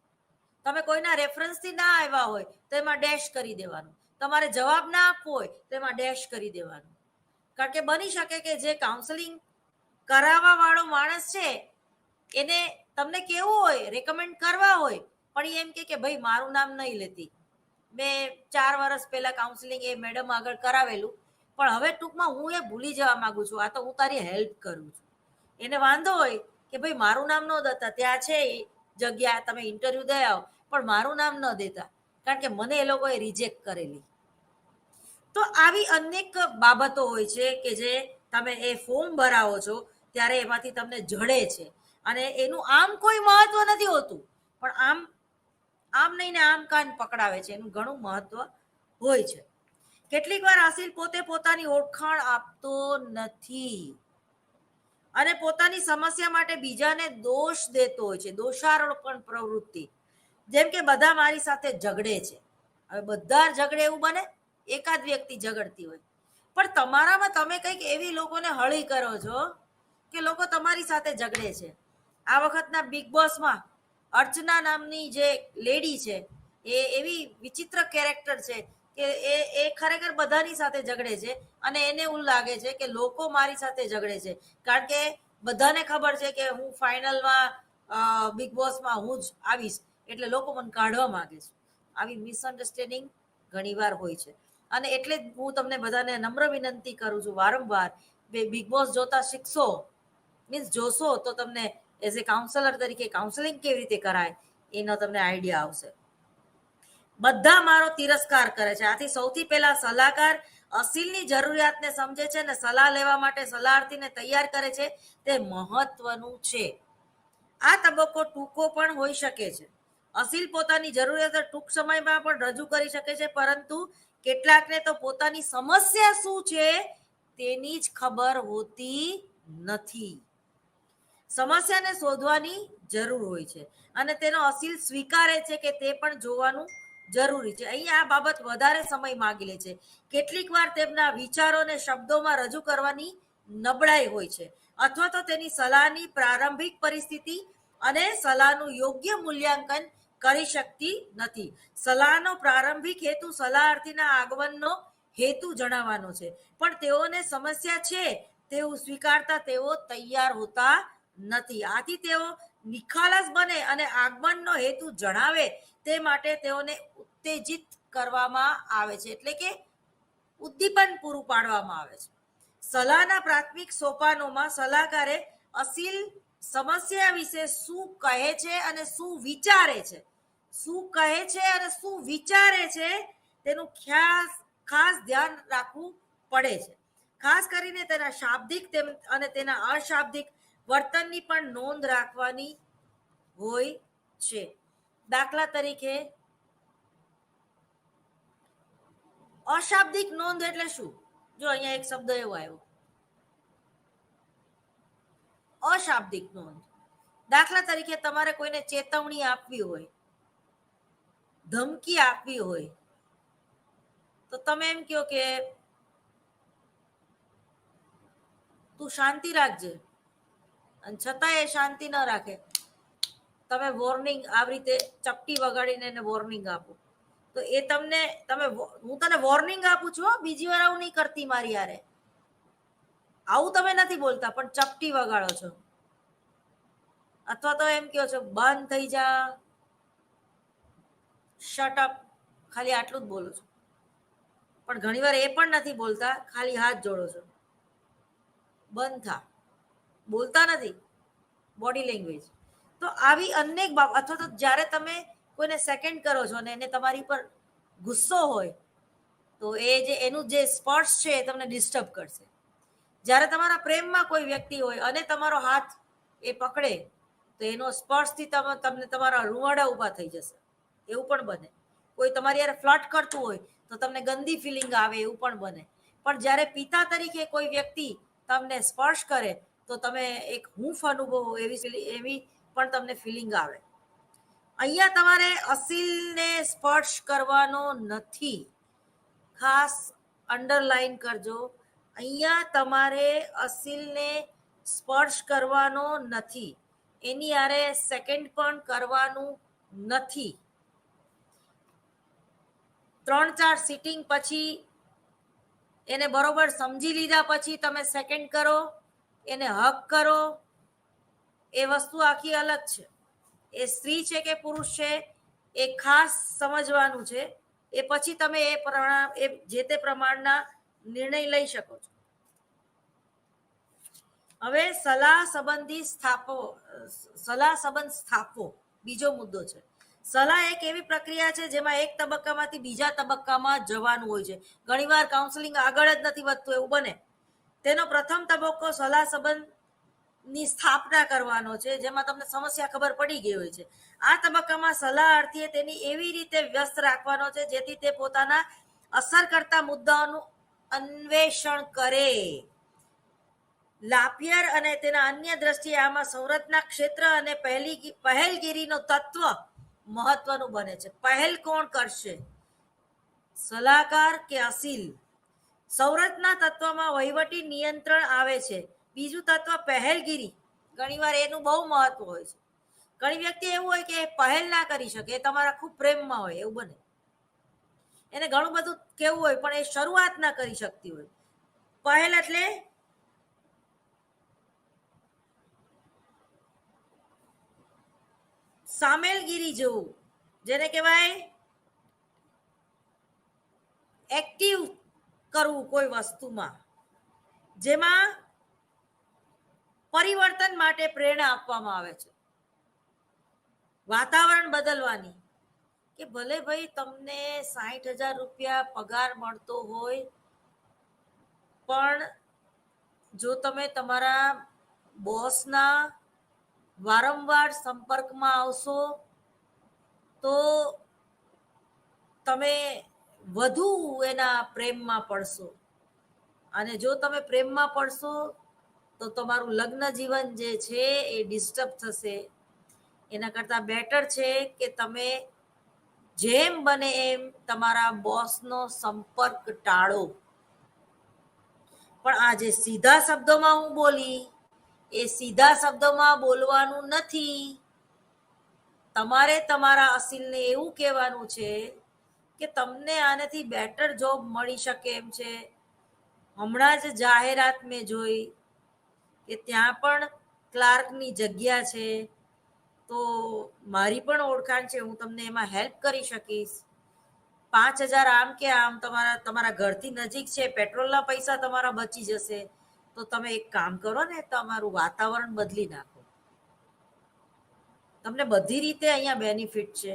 તમે કોઈના રેફરન્સથી ના આવ્યા હોય તો એમાં ડેશ કરી દેવાનું. તમારે જવાબ ના આપવો હોય તો એમાં ડેશ કરી દેવાનું. કારણ કે બની શકે કે જે કાઉન્સેલિંગ કરાવવા વાળો માણસ છે એને તમને કેવું હોય, રેકમેન્ડ કરવા હોય, પણ એમ કે ભાઈ મારું નામ નહીં લેતી, મેં 4 વર્ષ પહેલા કાઉન્સેલિંગ એ મેડમ આગળ કરાવેલું, પણ હવે ટૂંકમાં હું એ ભૂલી જવા માંગુ છું, આ તો હું તારી હેલ્પ કરું છું. એને વાંધો હોય કે ભાઈ મારું નામ ન દેતા, ત્યાં છે જગ્યા, તમે ઇન્ટરવ્યુ દઈ આવો, પણ મારું નામ ન દેતા, કારણ કે મને એ લોકોએ રિજેક્ટ કરેલી. તો આવી અનેક બાબતો હોય છે કે જે તમે એ ફોર્મ ભરાવો છો ત્યારે એમાંથી તમને જડે છે, અને એનું આમ કોઈ મહત્વ નથી હોતું, પણ આમ નહીં ને આમ કાન પકડાવે છે, એનું ઘણું મહત્વ હોય છે. કેટલીક વાર અસીલ પોતે પોતાની ઓળખાણ આપતો નથી અને પોતાની સમસ્યા માટે બીજાને દોષ દેતો હોય છે, દોષારોપણ પ્રવૃત્તિ. જેમ કે બધા મારી સાથે ઝઘડે છે. હવે બધા ઝઘડે એવું બને? એકાદ વ્યક્તિ ઝઘડતી હોય, પણ તમારામાં તમે કંઈક એવી લોકોને હળી કરો છો કે લોકો તમારી સાથે ઝઘડે છે. આ વખતના બિગ બોસમાં અર્ચના નામની જે લેડી છે, એ એવી વિચિત્ર કેરેક્ટર છે કે એ ખરેખર બધાની સાથે ઝઘડે છે, અને એને એવું લાગે છે કે લોકો મારી સાથે ઝઘડે છે, કારણ કે બધાને ખબર છે કે હું ફાઇનલમાં બિગ બોસમાં હું જ આવીશ, એટલે લોકો મને કાઢવા માંગે છે. આવી મિસઅન્ડરસ્ટેન્ડિંગ ઘણીવાર હોય છે. અને એટલે જ હું તમને બધાને નમ્ર વિનંતી કરું છું વારંવાર, બિગ બોસ જોતા શીખશો, મીન્સ જોશો તો તમને એઝ એ કાઉન્સેલર તરીકે કાઉન્સેલિંગ કેવી રીતે કરાય એનો તમને આઈડિયા આવશે. બધા મારો તિરસ્કાર કરે છે. આથી સૌથી પહેલા સલાહકાર અસીલની જરૂરિયાતને સમજે છે અને સલાહ લેવા માટે સલાહાર્થીને તૈયાર કરે છે, તે મહત્વનું છે. આ તબક્કો ટૂંકો પણ હોઈ શકે છે. અસીલ પોતાની જરૂરિયાતો ટૂંક સમયમાં પણ રજૂ કરી શકે છે, પરંતુ કેટલાકને તો પોતાની સમસ્યા શું છે તેની જ ખબર હોતી નથી. સમસ્યાને શોધવાની જરૂર હોય છે અને તેનો અસીલ સ્વીકારે છે કે તે પણ જોવાનું જરૂરી છે. અહીંયા આ બાબત વધારે સમય માંગી લે છે. કેટલીક વાર તેમના વિચારોને શબ્દોમાં રજૂ કરવાની નબળાઈ હોય છે, અથવા તો તેની સલાહની પ્રારંભિક પરિસ્થિતિ અને સલાહનું યોગ્ય મૂલ્યાંકન કરી શકતી નથી. સલાહનો પ્રારંભિક હેતુ સલાહાર્થીના આગમનનો હેતુ જણાવવાનો છે, પણ તેઓને સમસ્યા છે તેવું સ્વીકારતા તેઓ તૈયાર હોતા નથી. આથી તેઓ નિખાલસ બને અને આગમનનો હેતુ જણાવે તે માટે તેઓને ઉત્તેજિત કરવામાં આવે છે, એટલે કે ઉદ્દીપન પૂરું પાડવામાં આવે છે. સલાહના પ્રાથમિક સોપાનોમાં સલાહકારે અસીલ સમસ્યા વિશે શું કહે છે અને શું વિચારે છે, તેનું ખાસ ધ્યાન રાખવું પડે છે. ખાસ કરીને તેના શાબ્દિક અને તેના અશાબ્દિક વર્તનની પણ નોંધ રાખવાની હોય છે. દાખલા તરીકે અશાબ્દિક નોંધ એટલે શું? જો અહીંયા એક શબ્દ એવો આવ્યો, અશાબ્દિક નોંધ. દાખલા તરીકે તમારે કોઈને ચેતવણી આપવી હોય, ધમકી આપવી હોય, તો તમે એમ કહો કે તું શાંતિ રાખજે, અને છતાં એ શાંતિ ન રાખે, તમે વોર્નિંગ આવી રીતે ચપટી વગાડીને એને વોર્નિંગ આપો, તો એ તમને હું તને વોર્નિંગ આપું છું, બીજી વાર આવું નહીં કરતી મારી યારે, આવું તમે નથી બોલતા પણ ચપટી વગાડો છો, અથવા તો એમ કહો છો બંધ થઈ જા, શટ અપ, ખાલી આટલું જ બોલો છો. પણ ઘણીવાર એ પણ નથી બોલતા, ખાલી હાથ જોડો છો, બંધ થા, બોલતા નથી, બોડી લેંગ્વેજ. તો આવી અનેક બાબત, અથવા તો જ્યારે તમે કોઈને સેકન્ડ કરો છો ને એને તમારી પર ગુસ્સો હોય, તો એ જે એનું જે સ્પર્શ છે એ તમને ડિસ્ટર્બ કરશે. જ્યારે તમારા પ્રેમમાં કોઈ વ્યક્તિ હોય અને તમારો હાથ એ પકડે, તો એનો સ્પર્શથી તમને તમારા રૂવાડા ઊભા થઈ જશે, એવું પણ બને. કોઈ તમારી યારે ફ્લર્ટ કરતું હોય તો તમને ગંદી ફિલિંગ આવે, એવું પણ બને. પણ જ્યારે પિતા તરીકે કોઈ વ્યક્તિ તમને સ્પર્શ કરે તો તમે એક હૂંફ અનુભવો, એવી પણ તમને ફિલિંગ આવે. અહીંયા તમારે અસીલને સ્પર્શ કરવાનો નથી, ખાસ અંડરલાઈન કરજો. અહીંયા તમારે અસીલને સ્પર્શ કરવાનો નથી, એની આરે સેકન્ડ પણ કરવાનું નથી. 3-4 સિટિંગ પછી એને બરોબર સમજી લીધા પછી તમે સેકન્ડ કરો, એને હક કરો, એ વસ્તુ આખી અલગ છે. એ સ્ત્રી છે કે પુરુષ છે એ ખાસ સમજવાનું છે. એ પછી તમે એ જે તે પ્રમાણના નિર્ણય લઈ શકો છો. હવે સલાહ સંબંધ સ્થાપવો બીજો મુદ્દો છે. સલાહ એક એવી પ્રક્રિયા છે જેમાં એક તબક્કામાંથી બીજા તબક્કામાં જવાનું હોય છે. ઘણીવાર કાઉન્સેલિંગ આગળ જ નથી વધતું એવું બને. તેનો પ્રથમ તબક્કો સલાહ સંબંધની સ્થાપના કરવાનો છે, જેમાં તમને સમસ્યા ખબર પડી ગઈ હોય છે. આ તબક્કામાં સલાહાર્થીએ તેની એવી રીતે વ્યસ્ત રાખવાનો છે જેથી તે પોતાના અસર કરતા મુદ્દાઓનું અન્વેષણ કરે. લાપિયર અને તેના અન્ય દ્રષ્ટિએ આમાં સંરચના ક્ષેત્ર અને પહેલગીરીનો તત્વ મહત્વનું બને છે. પહેલ કોણ કરશે, સલાહકાર કે અસીલ? સંરચના તત્વમાં વહીવટી નિયંત્રણ આવે છે. બીજું તત્વ પહેલગીરી, ઘણીવાર એનું બહુ મહત્વ હોય છે. ઘણી વ્યક્તિ એવું હોય કે પહેલ ના કરી શકે, એ તમારા ખૂબ પ્રેમમાં હોય એવું બને, એને ઘણું બધું કેવું હોય પણ એ શરૂઆત ના કરી શકતી હોય. પહેલ એટલે સામેલગીરી જેવું, જેને કહેવાય એક્ટિવ કરવું કોઈ વસ્તુમાં, જેમાં પરિવર્તન માટે પ્રેરણા આપવામાં આવે છે. વાતાવરણ બદલવાની, કે ભલે ભાઈ તમને 60,000 રૂપિયા પગાર મળતો હોય, પણ જો તમે તમારા બોસના વારંવાર સંપર્કમાં આવશો તો તમે વધુ એના પ્રેમમાં પડશો, અને જો તમે પ્રેમમાં પડશો તો તમારું લગ્ન જીવન જે છે એ ડિસ્ટર્બ થશે. એના કરતાં બેટર છે કે તમે જેમ બને એમ તમારા બોસનો સંપર્ક ટાળો. પણ આ જે સીધા શબ્દોમાં હું બોલી, એ સીધા શબ્દોમાં બોલવાનું નથી. તમારે તમારા અસીલને એવું કહેવાનું છે કે તમને આનાથી બેટર જોબ મળી શકે એમ છે. હમણાં જ જાહેરાત મેં જોઈ કે ત્યાં પણ ક્લાર્કની જગ્યા છે, તો મારી પણ ઓળખાણ છે, હું તમને એમાં હેલ્પ કરી શકીશ. 5,000 આમ કે આમ તમારા ઘરથી નજીક છે, પેટ્રોલના પૈસા તમારા બચી જશે. તો તમે એક કામ કરો ને, તમારું વાતાવરણ બદલી નાખો, તમને બધી રીતે અહીંયા બેનિફિટ છે.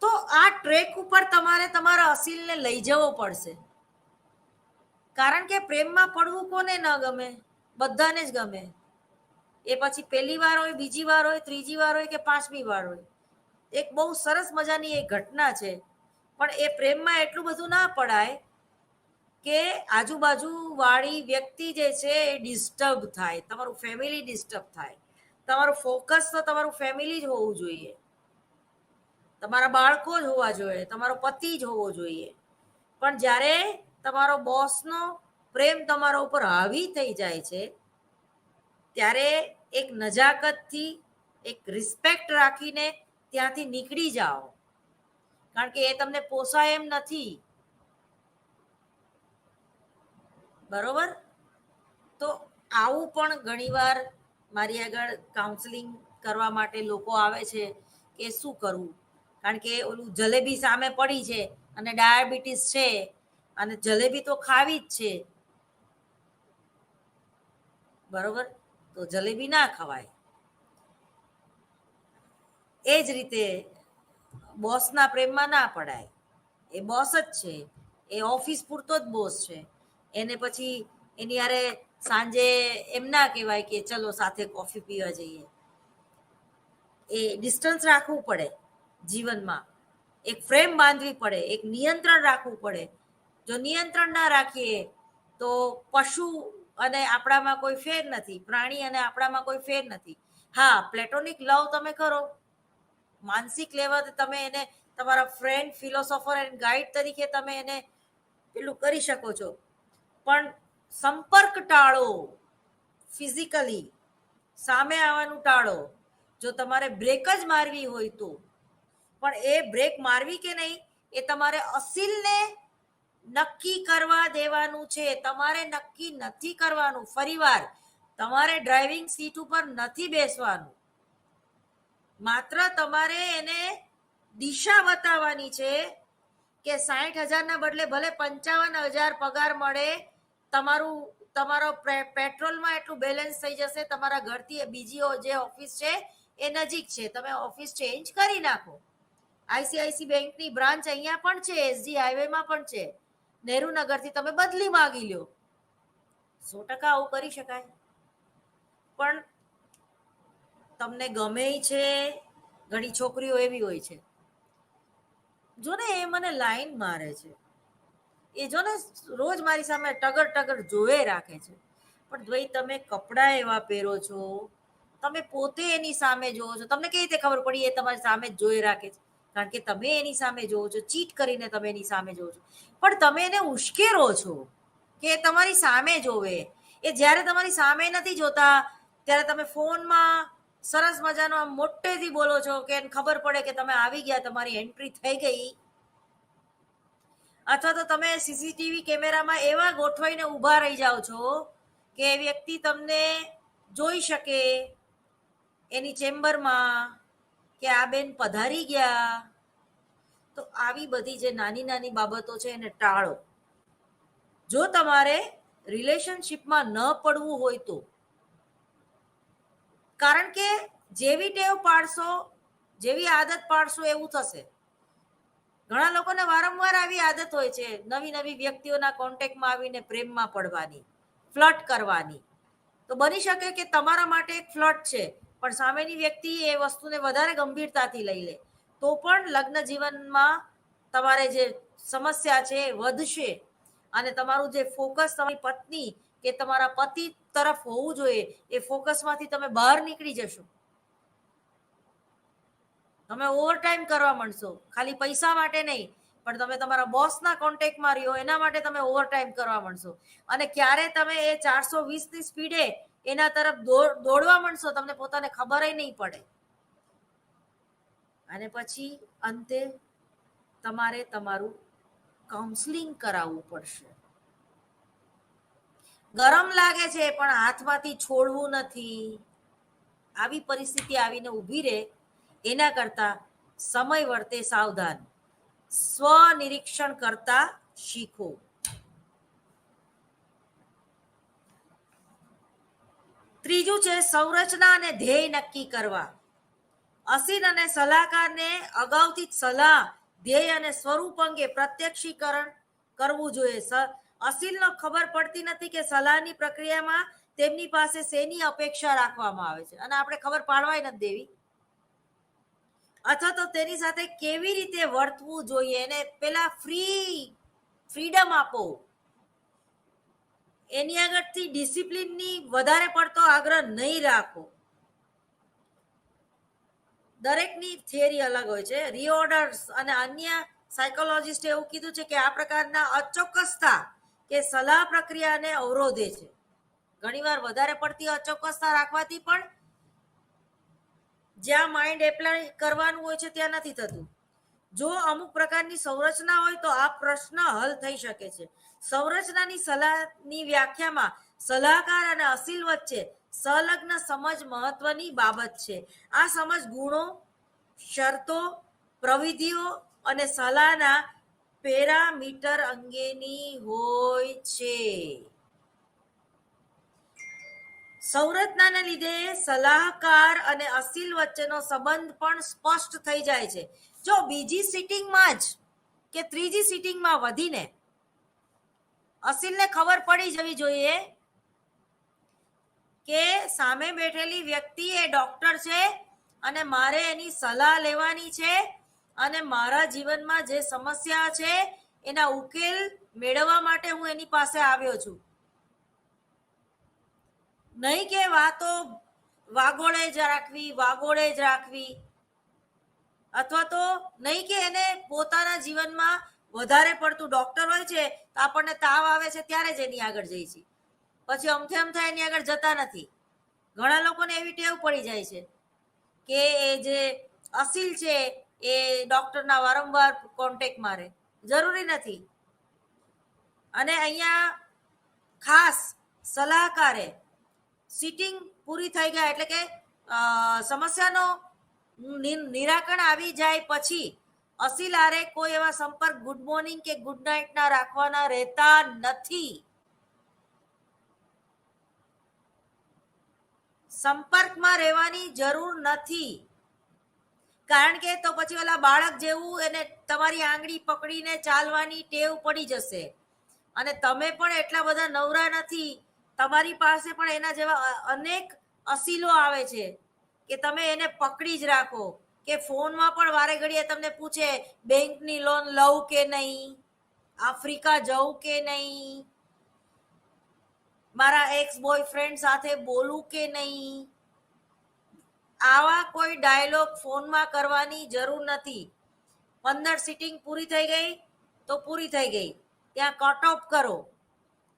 તો આ ટ્રેક ઉપર તમારે તમારા અસીલને લઈ જવો પડશે. કારણ કે પ્રેમમાં પડવું કોને ન ગમે, બધાને જ ગમે. એ પછી પહેલી વાર હોય, બીજી વાર હોય, ત્રીજી વાર હોય કે 5મી વાર હોય. એક બહુ સરસ મજાની એક ઘટના છે, પણ એ પ્રેમમાં એટલું બધું ના પડાય કે આજુબાજુ વાળી વ્યક્તિ જે છે એ ડિસ્ટર્બ થાય, તમારું ફેમિલી ડિસ્ટર્બ થાય. તમારું ફોકસ તો તમારું ફેમિલી જ હોવું જોઈએ, તમારા બાળકો જ હોવા જોઈએ, તમારો પતિ જ હોવો જોઈએ. પણ જ્યારે તમારો બોસનો પ્રેમ તમારા ઉપર હાવી થઈ જાય છે, ત્યારે એક નજાકતથી, એક રિસ્પેક્ટ રાખીને ત્યાંથી નીકળી જાઓ, કારણ કે એ તમને પોસાય એમ નથી. બરોબર? તો આવું પણ ઘણીવાર મારી આગળ કાઉન્સેલિંગ કરવા માટે લોકો આવે છે કે શું કરવું, કારણ કે ઓલું જલેબી સામે પડી છે અને ડાયાબિટીસ છે અને જલેબી તો ખાવી જ છે. બરોબર? તો જલેબી ના ખવાય. એ જ રીતે બોસના પ્રેમમાં ના પડાય. એ બોસ જ છે, એ ઓફિસ પૂરતો જ બોસ છે. એને પછી એની હારે સાંજે એમ ના કહેવાય કે ચલો સાથે કોફી પીવા જઈએ. એ ડિસ્ટન્સ રાખવું પડે જીવનમાં, એક ફ્રેમ બાંધવી પડે, એક નિયંત્રણ રાખવું પડે. જો નિયંત્રણ ના રાખીએ તો પશુ અને આપણામાં કોઈ ફેર નથી, પ્રાણી અને આપણામાં કોઈ ફેર નથી. હા, પ્લેટોનિક લવ તમે કરો, માનસિક લેવલ તમે એને તમારા ફ્રેન્ડ, ફિલોસોફર એન્ડ ગાઈડ તરીકે તમે એને પેલું કરી શકો છો, પણ સંપર્ક ટાળો. ફિઝિકલી સામે આવવાનું ટાળો. જો તમારે બ્રેક જ મારવી હોય તો, પણ એ બ્રેક મારવી કે નહીં એ તમારે અસીલને નક્કી કરવા દેવાનું છે. તમારે નક્કી નથી કરવાનું. ફરીવાર તમારે ડ્રાઇવિંગ સીટ ઉપર નથી બેસવાનું, માત્ર તમારે એને દિશા બતાવવાની છે કે 60,000 ના બદલે ભલે 55,000 પગાર મળે, તમારો પેટ્રોલમાં એટલું બેલેન્સ થઈ જશે, તમારા ઘરથી બીજી જે ઓફિસ છે એ નજીક છે, તમે ઓફિસ ચેન્જ કરી નાખો. આઈસીઆઈસી બેંકની બ્રાન્ચ અહીંયા પણ છે, એસજી હાઈવેમાં પણ છે, નહેરુનગરથી તમે બદલી માગી લો. 100% આવું કરી શકાય. પણ તમને ગમે છે, ઘણી છોકરીઓ એવી હોય છે, જો ને એ મને લાઈન મારે છે, એ જો ને રોજ મારી સામે ટગર ટગર જોવે રાખે છે, પણ ભાઈ તમે કપડાં એવા પહેરો છો, તમે પોતે એની સામે જોવો છો, તમને કેવી રીતે ખબર પડી એ તમારી સામે જ જોઈ રાખે છે? કારણ કે તમે એની સામે જોવો છો, ચીટ કરીને તમે એની સામે જોવો છો, પણ તમે એને ઉશ્કેરો છો કે તમારી સામે જોવે. એ જ્યારે તમારી સામે નથી જોતા ત્યારે તમે ફોનમાં સરસ મજાનો મોટેથી બોલો છો કે ખબર પડે કે તમે આવી ગયા, તમારી એન્ટ્રી થઈ ગઈ. અથવા તો તમે સીસીટીવી કેમેરામાં એવા ગોઠવાઈને ઊભા રહી જાઓ છો કે એ વ્યક્તિ તમને જોઈ શકે એની ચેમ્બરમાં કે આ બેન પધારી ગયા. તો આવી બધી જે નાની નાની બાબતો છે એને ટાળો. જો તમારે રિલેશનશિપમાં ન પડવું હોય તો, કારણ કે જેવી ટેવ પાડશો, જેવી આદત પાડશો એવું થશે. ઘણા લોકોને વારંવાર આવી આદત હોય છે નવી નવી વ્યક્તિઓના કોન્ટેક્ટમાં આવીને પ્રેમમાં પડવાની, ફ્લર્ટ કરવાની. તો બની શકે કે તમારા માટે એક ફ્લર્ટ છે, પણ સામેની વ્યક્તિ એ વસ્તુને વધારે ગંભીરતાથી લઈ લે, તો પણ લગ્ન જીવનમાં તમારે જે સમસ્યા છે એ વધશે અને તમારું જે ફોકસ તમારી પત્ની કે તમારા પતિ તરફ હોવું જોઈએ એ ફોકસમાંથી તમે બહાર નીકળી જશો. તમે ઓવરટાઈમ કરવા માંડશો, ખાલી પૈસા માટે નહીં, પણ તમે તમારા બોસના કોન્ટેક્ટમાં રહ્યો એના માટે તમે ઓવરટાઈમ કરવા માંડશો. અને ક્યારે તમે એ 420ની સ્પીડે એના તરફ દોડવા માંડશો તમને પોતાને ખબર નહીં પડે. અને પછી અંતે તમારે તમારું કાઉન્સલિંગ કરાવવું પડશે. ગરમ લાગે છે પણ હાથમાંથી છોડવું નથી. આવી પરિસ્થિતિ આવીને ઊભી રહે એના કરતા સમય વર્તે સાવધાન, સ્વનિરીક્ષણ કરતા શીખો. ત્રીજું છે સંરચના અને ધ્યેય નક્કી કરવા. અસીન અને સલાહકારને અગાઉથી સલાહ, ધ્યેય અને સ્વરૂપ અંગે પ્રત્યક્ષીકરણ કરવું જોઈએ. અસીલનો ખબર પડતી નથી કે સલાહની પ્રક્રિયામાં તેમની પાસે શેની અપેક્ષા રાખવામાં આવે છે અને આપણે ખબર પાડવાય નથી દેવી, અથવા તો તેની સાથે કેવી રીતે વર્તવું જોઈએ. એને પેલા ફ્રીડમ આપો. એની આગળથી ડિસિપ્લિનની વધારે પડતો આગ્રહ નહીં રાખો. દરેકની થિયરી અલગ હોય છે. રીઓર્ડર્સ અને અન્ય સાયકોલોજીસ્ટે એવું કીધું છે કે આ પ્રકારના અચોક્કસતા કે સલાહ પ્રક્રિયાને અવરોધે છે. ઘણીવાર વધારે પડતી અચોક્કસતા રાખવાથી પણ જ્યાં માઇન્ડ એપ્લાય કરવાનું હોય છે ત્યાં નથી થતું. જો અમુક પ્રકારની સંરચના હોય તો આ પ્રશ્ન હલ થઈ શકે છે. સંરચનાની સલાહની વ્યાખ્યામાં સલાહકાર અને અસીલ વચ્ચે સંલગ્ન સમજ મહત્વની બાબત છે. આ સમજ ગુણો, શરતો, પ્રવિધિઓ અને સલાહના પેરામીટર અંગેની હોય છે. સંરચનાને લીધે સલાહકાર અને અસીલ વચ્ચેનો સંબંધ પણ સ્પષ્ટ થઈ જાય છે. જો બીજી સિટિંગમાં જ કે ત્રીજી સિટિંગમાં વધીને અસીલને ખબર પડી જવી જોઈએ કે સામે બેઠેલી વ્યક્તિ એ ડોક્ટર છે અને મારે એની સલાહ લેવાની છે અને મારા જીવનમાં જે સમસ્યા છે એના ઉકેલ મેળવવા માટે હું એની પાસે આવ્યો છું. નહીં કે વાતો વાગોળે જ રાખવી અથવા તો નહીં કે એને પોતાના જીવનમાં વધારે પડતું ડોક્ટર હોય છે તો આપણને તાવ આવે છે ત્યારે જ એની આગળ જઈએ છીએ, પછી અમથે અમથા એની આગળ જતા નથી. ઘણા લોકોને એવી ટેવ પડી જાય છે કે એ જે અસીલ છે એ ડોક્ટરના વારંવાર કોન્ટેક્ટમાં રહે. જરૂરી નથી. અને અહીંયા ખાસ સલાહકારે સિટિંગ પૂરી થઈ ગયા એટલે કે સમસ્યાનો નિરાકરણ આવી જાય પછી અસીલારે કોઈ એવા સંપર્ક ગુડ મોર્નિંગ કે ગુડ નાઇટ ના રાખવાના રહેતા નથી. સંપર્કમાં રહેવાની જરૂર નથી, કારણ કે તો પછી ઓલા બાળક જેવું એને તમારી આંગળી પકડીને ચાલવાની ટેવ પડી જશે અને તમે પણ એટલા બધા નવરા નથી. તમારી પાસે પણ એના જેવા અનેક અસીલો આવે છે કે તમે એને પકડી જ રાખો. કે ફોનમાં પણ વારે ઘડીએ તમને પૂછે બેંકની લોન લઉં કે નહીં, આફ્રિકા જવું કે નહીં, મારા એક્સ બોયફ્રેન્ડ સાથે બોલું કે નહીં. આવા કોઈ ડાયલોગ ફોનમાં કરવાની જરૂર નથી. 15 સિટિંગ પૂરી થઈ ગઈ તો પૂરી થઈ ગઈ, ત્યાં કટ ઓફ કરો.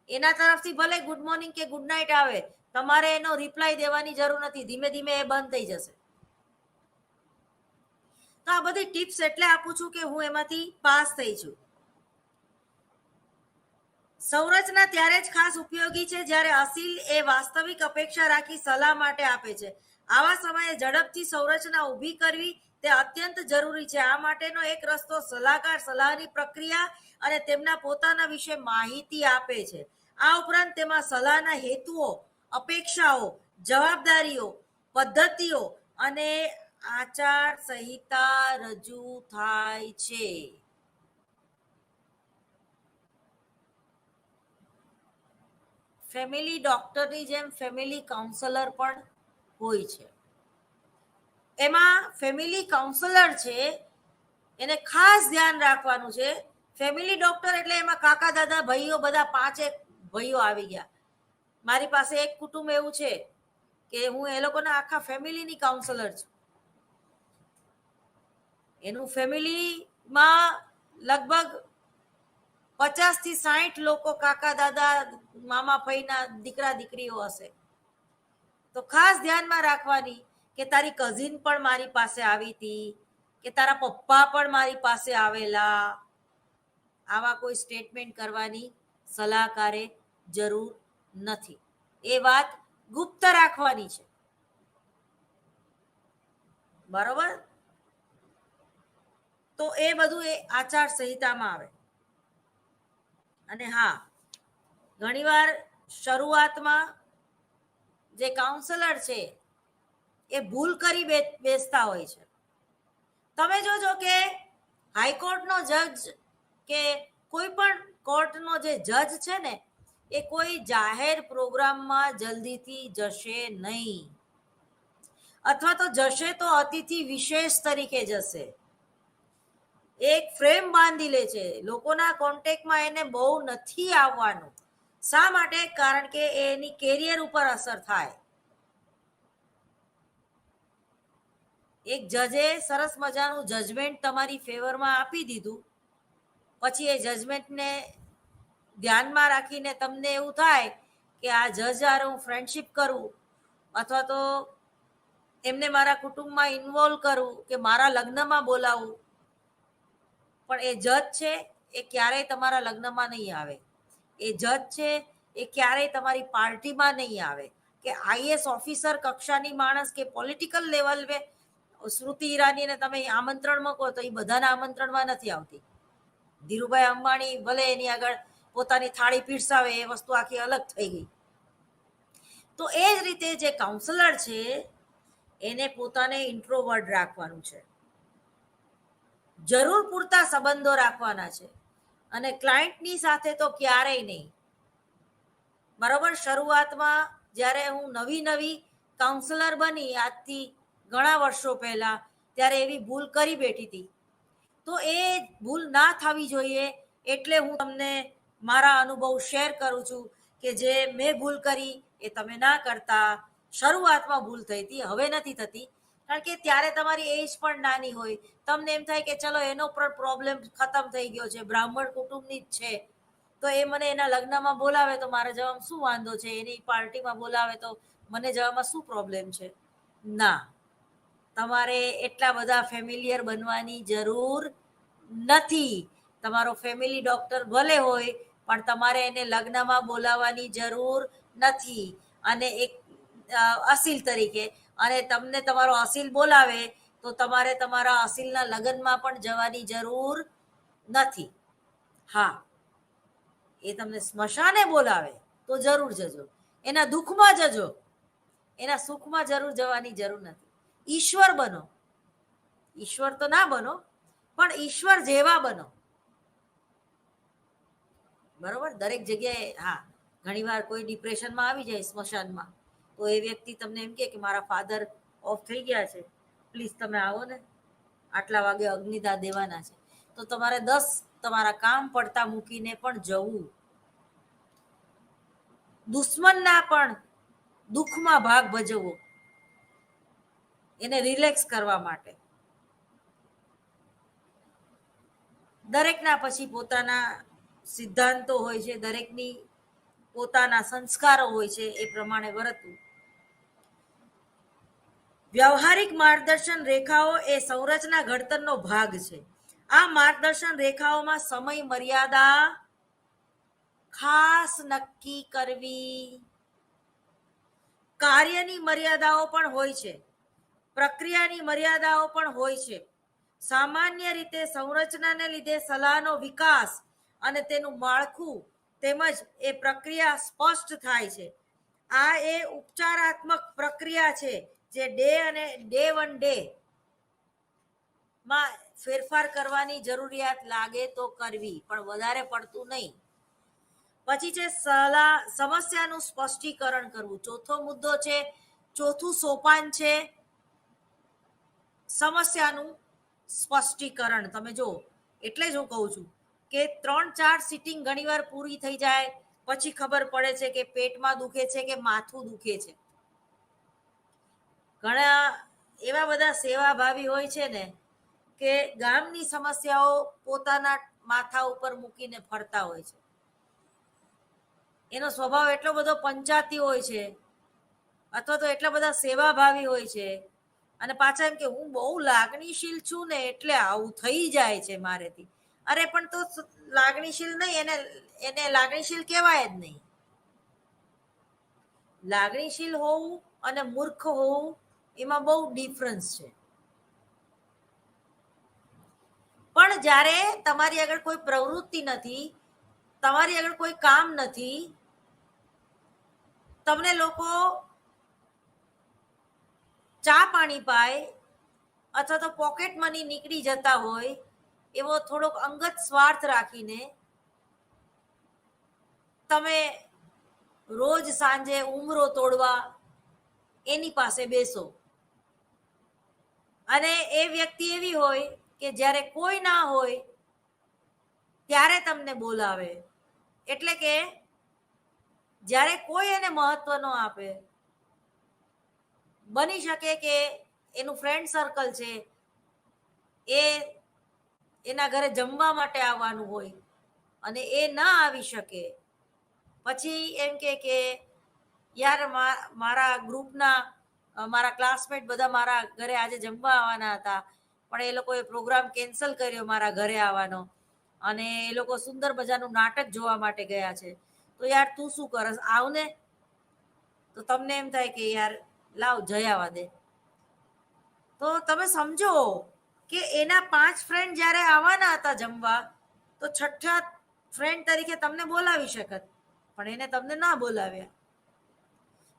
એના તરફથી ભલે ગુડ મોર્નિંગ કે ગુડ નાઇટ આવે, તમારે એનો રિપ્લાય દેવાની જરૂર નથી. ધીમે ધીમે એ બંધ થઈ જશે. તો આ બધી ટિપ્સ એટલે આપું છું કે હું એમાંથી પાસ થઈ છું. સંરચના ત્યારે જ ખાસ ઉપયોગી છે જ્યારે અસીલ એ વાસ્તવિક અપેક્ષા રાખી સલાહ માટે આપે છે. આવા સમયે ઝડપથી સંરચના ઊભી કરવી તે અત્યંત જરૂરી છે. આ માટેનો એક રસ્તો સલાહકાર સલાહની પ્રક્રિયા અને તેમના પોતાના વિશે માહિતી આપે છે. આ ઉપરાંત તેમાં સલાહના હેતુઓ, અપેક્ષાઓ, જવાબદારીઓ, પદ્ધતિઓ અને આચાર સંહિતા રજૂ થાય છે. ફેમિલી ડોક્ટરની જેમ ફેમિલી કાઉન્સલર પણ હોય છે. એમાં ફેમિલી કાઉન્સલર છે એને ખાસ ધ્યાન રાખવાનું છે. ફેમિલી ડોક્ટર એટલે એમાં કાકા દાદા ભાઈઓ બધા 5 ભાઈઓ આવી ગયા. મારી પાસે એક કુટુંબ એવું છે કે હું એ લોકોના આખા ફેમિલીની કાઉન્સલર છું. એનું ફેમિલીમાં લગભગ 50 થી 60 લોકો કાકા દાદા મામા ફઈના દીકરા દીકરીઓ હશે. તો ખાસ ધ્યાનમાં રાખવાની કે તારી કઝિન પણ મારી પાસે આવી હતી, કે તારા પપ્પા પણ મારી પાસે આવેલા. આવા કોઈ સ્ટેટમેન્ટ કરવાની સલાહકારે જરૂર નથી. એ વાત ગુપ્ત રાખવાની છે. બરોબર? તો એ બધું એ આચાર સંહિતામાં આવે. અને હા, ઘણીવાર શરૂઆતમાં જે કાઉન્સલર છે એ ભૂલ કરી બેસતા હોય છે. તમે જોજો કે હાઈકોર્ટનો જજ કે કોઈ પણ કોર્ટનો જે જજ છે ને એ કોઈ જાહેર પ્રોગ્રામમાં જલ્દીથી જશે નહીં, અથવા તો જશે તો અતિથિ વિશેષ તરીકે જશે. એક ફ્રેમ બાંધી લે છે. લોકોના કોન્ટેક્ટમાં એને બહુ નથી આવવાનું. શા માટે? કારણ કે એની કેરિયર ઉપર અસર થાય. એક જજે સરસ મજાનું જજમેન્ટ તમારી ફેવરમાં આપી દીધું, પછી એ જજમેન્ટને ધ્યાનમાં રાખીને તમને એવું થાય કે આ જજ હારે હું ફ્રેન્ડશિપ કરું અથવા તો એમને મારા કુટુંબમાં ઇન્વોલ્વ કરું કે મારા લગ્નમાં બોલાવું, પણ એ જજ છે એ ક્યારેય તમારા લગ્નમાં નહીં આવે. એ જજ છે એ ક્યારેય તમારી પાર્ટીમાં નહીં આવે. કે આઈએસ ઓફિસર કક્ષાની માણસ કે પોલિટિકલ લેવલે સ્મૃતિ ઈરાનીને તમે આમંત્રણ મૂકો તો એ બધાના આમંત્રણમાં નથી આવતી. ધીરુભાઈ અંબાણી ભલે એની આગળ પોતાની થાળી પીરસાવે, એ વસ્તુ આખી અલગ થઈ ગઈ. તો એ જ રીતે જે કાઉન્સલર છે એને પોતાને ઇન્ટ્રોવર્ટ રાખવાનું છે, જરૂર પૂરતા સંબંધો રાખવાના છે, અને ક્લાયન્ટની સાથે તો ક્યારેય નહીં. બરાબર, શરૂઆતમાં જ્યારે હું નવી કાઉન્સલર બની આજથી ઘણા વર્ષો પહેલા, ત્યારે એવી ભૂલ કરી બેઠી હતી. તો એ ભૂલ ના થવી જોઈએ એટલે હું તમને મારા અનુભવ શેર કરું છું કે જે મેં ભૂલ કરી એ તમે ના કરતા. શરૂઆતમાં ભૂલ થઈ હતી, હવે નથી થતી, કારણ કે ત્યારે તમારી એજ પણ નાની હોય. તમને એમ થાય કે ચલો એનો પણ પ્રોબ્લેમ ખતમ થઈ ગયો છે, બ્રાહ્મણ કુટુંબની જ છે, તો એ મને એના લગ્નમાં બોલાવે તો મારે જવામાં શું વાંધો છે, એની પાર્ટીમાં બોલાવે તો મને જવામાં શું પ્રોબ્લેમ છે? ના, તમારે એટલા બધા ફેમિલિયર બનવાની જરૂર નથી. તમારો ફેમિલી ડોક્ટર ભલે હોય પણ તમારે એને લગ્નમાં બોલાવવાની જરૂર નથી. અને એક અસીલ તરીકે, અને તમને તમારો અસીલ બોલાવે તો તમારે તમારા અસીલના લગ્નમાં પણ જવાની જરૂર નથી. હા, એ તમને સ્મશાને બોલાવે તો જરૂર જજો, એના દુઃખમાં જજો, એના સુખમાં જરૂર જવાની જરૂર નથી. ઈશ્વર બનો, ઈશ્વર તો ના બનો પણ ઈશ્વર જેવા બનો. બરોબર, દરેક જગ્યાએ. હા, ઘણીવાર કોઈ ડિપ્રેશનમાં આવી જાય સ્મશાનમાં, તો એ વ્યક્તિ તમને એમ કે મારા ફાધર ઓફ થઈ ગયા છે, પ્લીઝ તમે આવો ને, આટલા વાગે અગ્નિદાહ દેવાના છે. તો તમારે 10 તમારા કામ પડતા મૂકીને પણ જવું, દુશ્મનના પણ દુઃખમાં ભાગ ભજવવો, એને રિલેક્સ કરવા માટે. દરેકના પછી પોતાના સિદ્ધાંતો હોય છે, દરેકની પોતાના સંસ્કારો હોય છે, એ પ્રમાણે વર્તવું. વ્યવહારિક માર્ગદર્શન રેખાઓ એ સંરચના ઘડતરનો ભાગ છે. આ માર્ગદર્શન રેખાઓમાં સમય મર્યાદા ખાસ નક્કી કરવી, કાર્યની મર્યાદાઓ પણ હોય છે, પ્રક્રિયાની મર્યાદાઓ પણ હોય છે. સામાન્ય રીતે સંરચનાને લીધે સલાહનો વિકાસ અને તેનું માળખું તેમજ એ પ્રક્રિયા સ્પષ્ટ થાય છે. આ એ ઉપચારાત્મક પ્રક્રિયા છે જે ડે 1 ડે માં ફેરફાર કરવાની જરૂરિયાત લાગે તો કરવી, પણ વધારે પડતું નહીં. પછી છે સમસ્યાનું સ્પષ્ટીકરણ કરવું. ચોથો મુદ્દો છે, ચોથું સોપાન છે સમસ્યાનું સ્પષ્ટીકરણ. તમે જો, એટલે જ હું કહું છું કે 3-4 સિટિંગ ઘણીવાર પૂરી થઈ જાય પછી ખબર પડે છે કે પેટમાં દુખે છે કે માથું દુખે છે. ઘણા એવા બધા સેવાભાવી હોય છે ને કે ગામની સમસ્યાઓ પોતાના માથા ઉપર મૂકીને ફરતા હોય છે. એનો સ્વભાવ એટલો બધો પંચાતી હોય છે, અથવા તો એટલા બધા સેવાભાવી હોય છે, અને પાછા એમ કે હું બહુ લાગણીશીલ છું ને એટલે આવું થઈ જાય છે મારેથી. અરે પણ તો લાગણીશીલ નહીં, એને લાગણીશીલ કહેવાય જ નહીં. લાગણીશીલ હોવું અને મૂર્ખ હોવું એમાં બહુ ડિફરન્સ છે. પણ જ્યારે તમારી આગળ કોઈ પ્રવૃત્તિ નથી, તમારી આગળ કોઈ કામ નથી, તમને લોકો ચા પાણી પાય અથવા તો પોકેટ મની નીકળી જતા હોય, એવો થોડોક અંગત સ્વાર્થ રાખીને તમે રોજ સાંજે ઉમરો તોડવા એની પાસે બેસો, અને એ વ્યક્તિ એવી હોય કે જ્યારે કોઈ ના હોય ત્યારે તમને બોલાવે. એટલે કે જ્યારે કોઈ એને મહત્વ ન આપે, બની શકે કે એનું ફ્રેન્ડ સર્કલ છે એ એના ઘરે જમવા માટે આવવાનું હોય અને એ ના આવી શકે, પછી એમ કે યાર મારા ગ્રુપના મારા ક્લાસમેટ બધા મારા ઘરે આજે જમવા આવવાના હતા પણ એ લોકોએ પ્રોગ્રામ કેન્સલ કર્યો મારા ઘરે આવવાનો અને એ લોકો સુંદર મજાનું નાટક જોવા માટે ગયા છે, તો યાર તું શું કરસ, આવ ને. તો તમને એમ થાય કે યાર લાવ જઈ આવવા દે. તો તમે સમજો કે એના 5 ફ્રેન્ડ જ્યારે આવવાના હતા જમવા, તો છઠ્ઠા ફ્રેન્ડ તરીકે તમને બોલાવી શકત, પણ એને તમને ના બોલાવ્યા.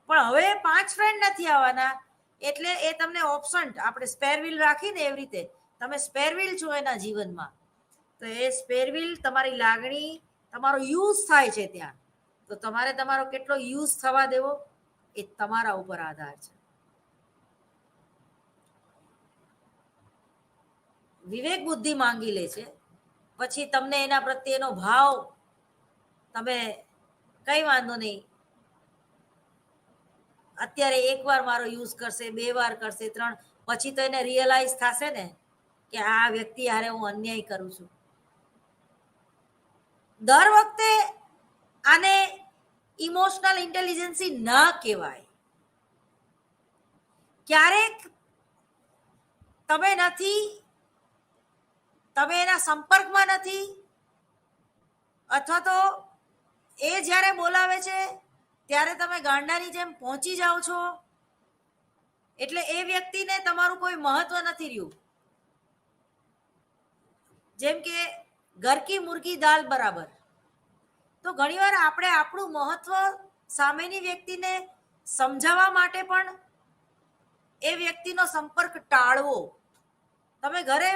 પણ હવે 5 ફ્રેન્ડ નથી આવવાના એટલે એ તમને ઓપ્શન, આપણે સ્પેર વ્હીલ રાખીને એવી રીતે તમે સ્પેર વ્હીલ છો એના જીવનમાં. તો એ સ્પેર વ્હીલ, તમારી લાગણી, તમારો યુઝ થાય છે ત્યાં, તો તમારે તમારો કેટલો યુઝ થવા દેવો એ તમારા ઉપર આધાર છે. વિવેક બુદ્ધિ માંગી લે છે, પછી તમને એના પ્રત્યેનો ભાવ, તમે કઈ વાંધો નહીં, અત્યારે 1 વાર મારો યુઝ કરશે, 2 વાર કરશે, 3, પછી તો એને રિયલાઇઝ થશે ને કે આ વ્યક્તિ હારે હું અન્યાય કરું છું. દર વખતે આને ઇમોશનલ ઇન્ટેલિજન્સી ન કહેવાય. ક્યારેક તમે એના સંપર્કમાં નથી, અથવા તો એ જ્યારે બોલાવે છે ત્યારે તમે ગાંડાની જેમ પહોંચી જાઓ છો, એટલે એ વ્યક્તિને તમારું કોઈ મહત્વ નથી રહ્યું. જેમ કે ઘર કી મુર્ગી દાલ બરાબર. તો ઘણીવાર આપણે આપણું મહત્વ સામેની વ્યક્તિને સમજાવવા માટે પણ એ વ્યક્તિનો સંપર્ક ટાળવો. તમે ઘરે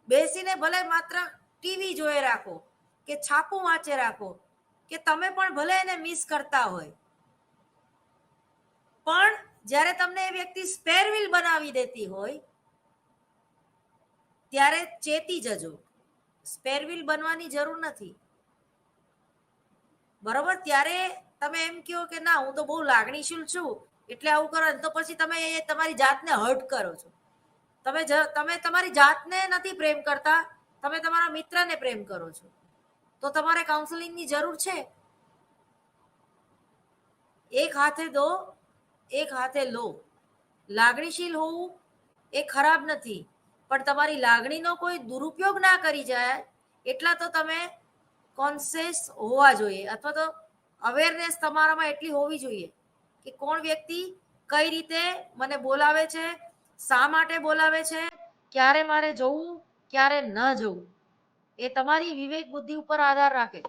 બેસીને ભલે માત્ર ટીવી જોઈ રાખો કે છાપું વાંચે રાખો કે તમે પણ ભલે એને મિસ કરતા હોય, પણ જ્યારે તમને એ વ્યક્તિ સ્પેર વ્હીલ બનાવી દેતી હોય ત્યારે ચેતી જજો. સ્પેર વ્હીલ બનવાની જરૂર નથી, બરોબર? ત્યારે તમે એમ કહો કે ના હું તો બહુ લાગણીશીલ છું એટલે આવું કરો, તો પછી તમે તમારી જાતને હર્ટ કરો છો. તમે તમારી જાતને નથી પ્રેમ કરતા, તમે તમારા મિત્રને પ્રેમ કરો છો, તો તમારે કાઉન્સેલિંગની જરૂર છે. એક હાથે દો, એક હાથે લો. લાગણીશીલ હોવું એ ખરાબ નથી, પણ તમારી લાગણીનો કોઈ દુરુપયોગ ના કરી જાય એટલા તો તમે કોન્શિયસ હોવા જોઈએ, અથવા તો અવેરનેસ તમારામાં એટલી હોવી જોઈએ કે કોણ વ્યક્તિ કઈ રીતે મને બોલાવે છે, શા માટે બોલાવે છે, ક્યારે મારે જવું ક્યારે ન જવું, એ તમારી વિવેક બુદ્ધિ ઉપર આધાર રાખે.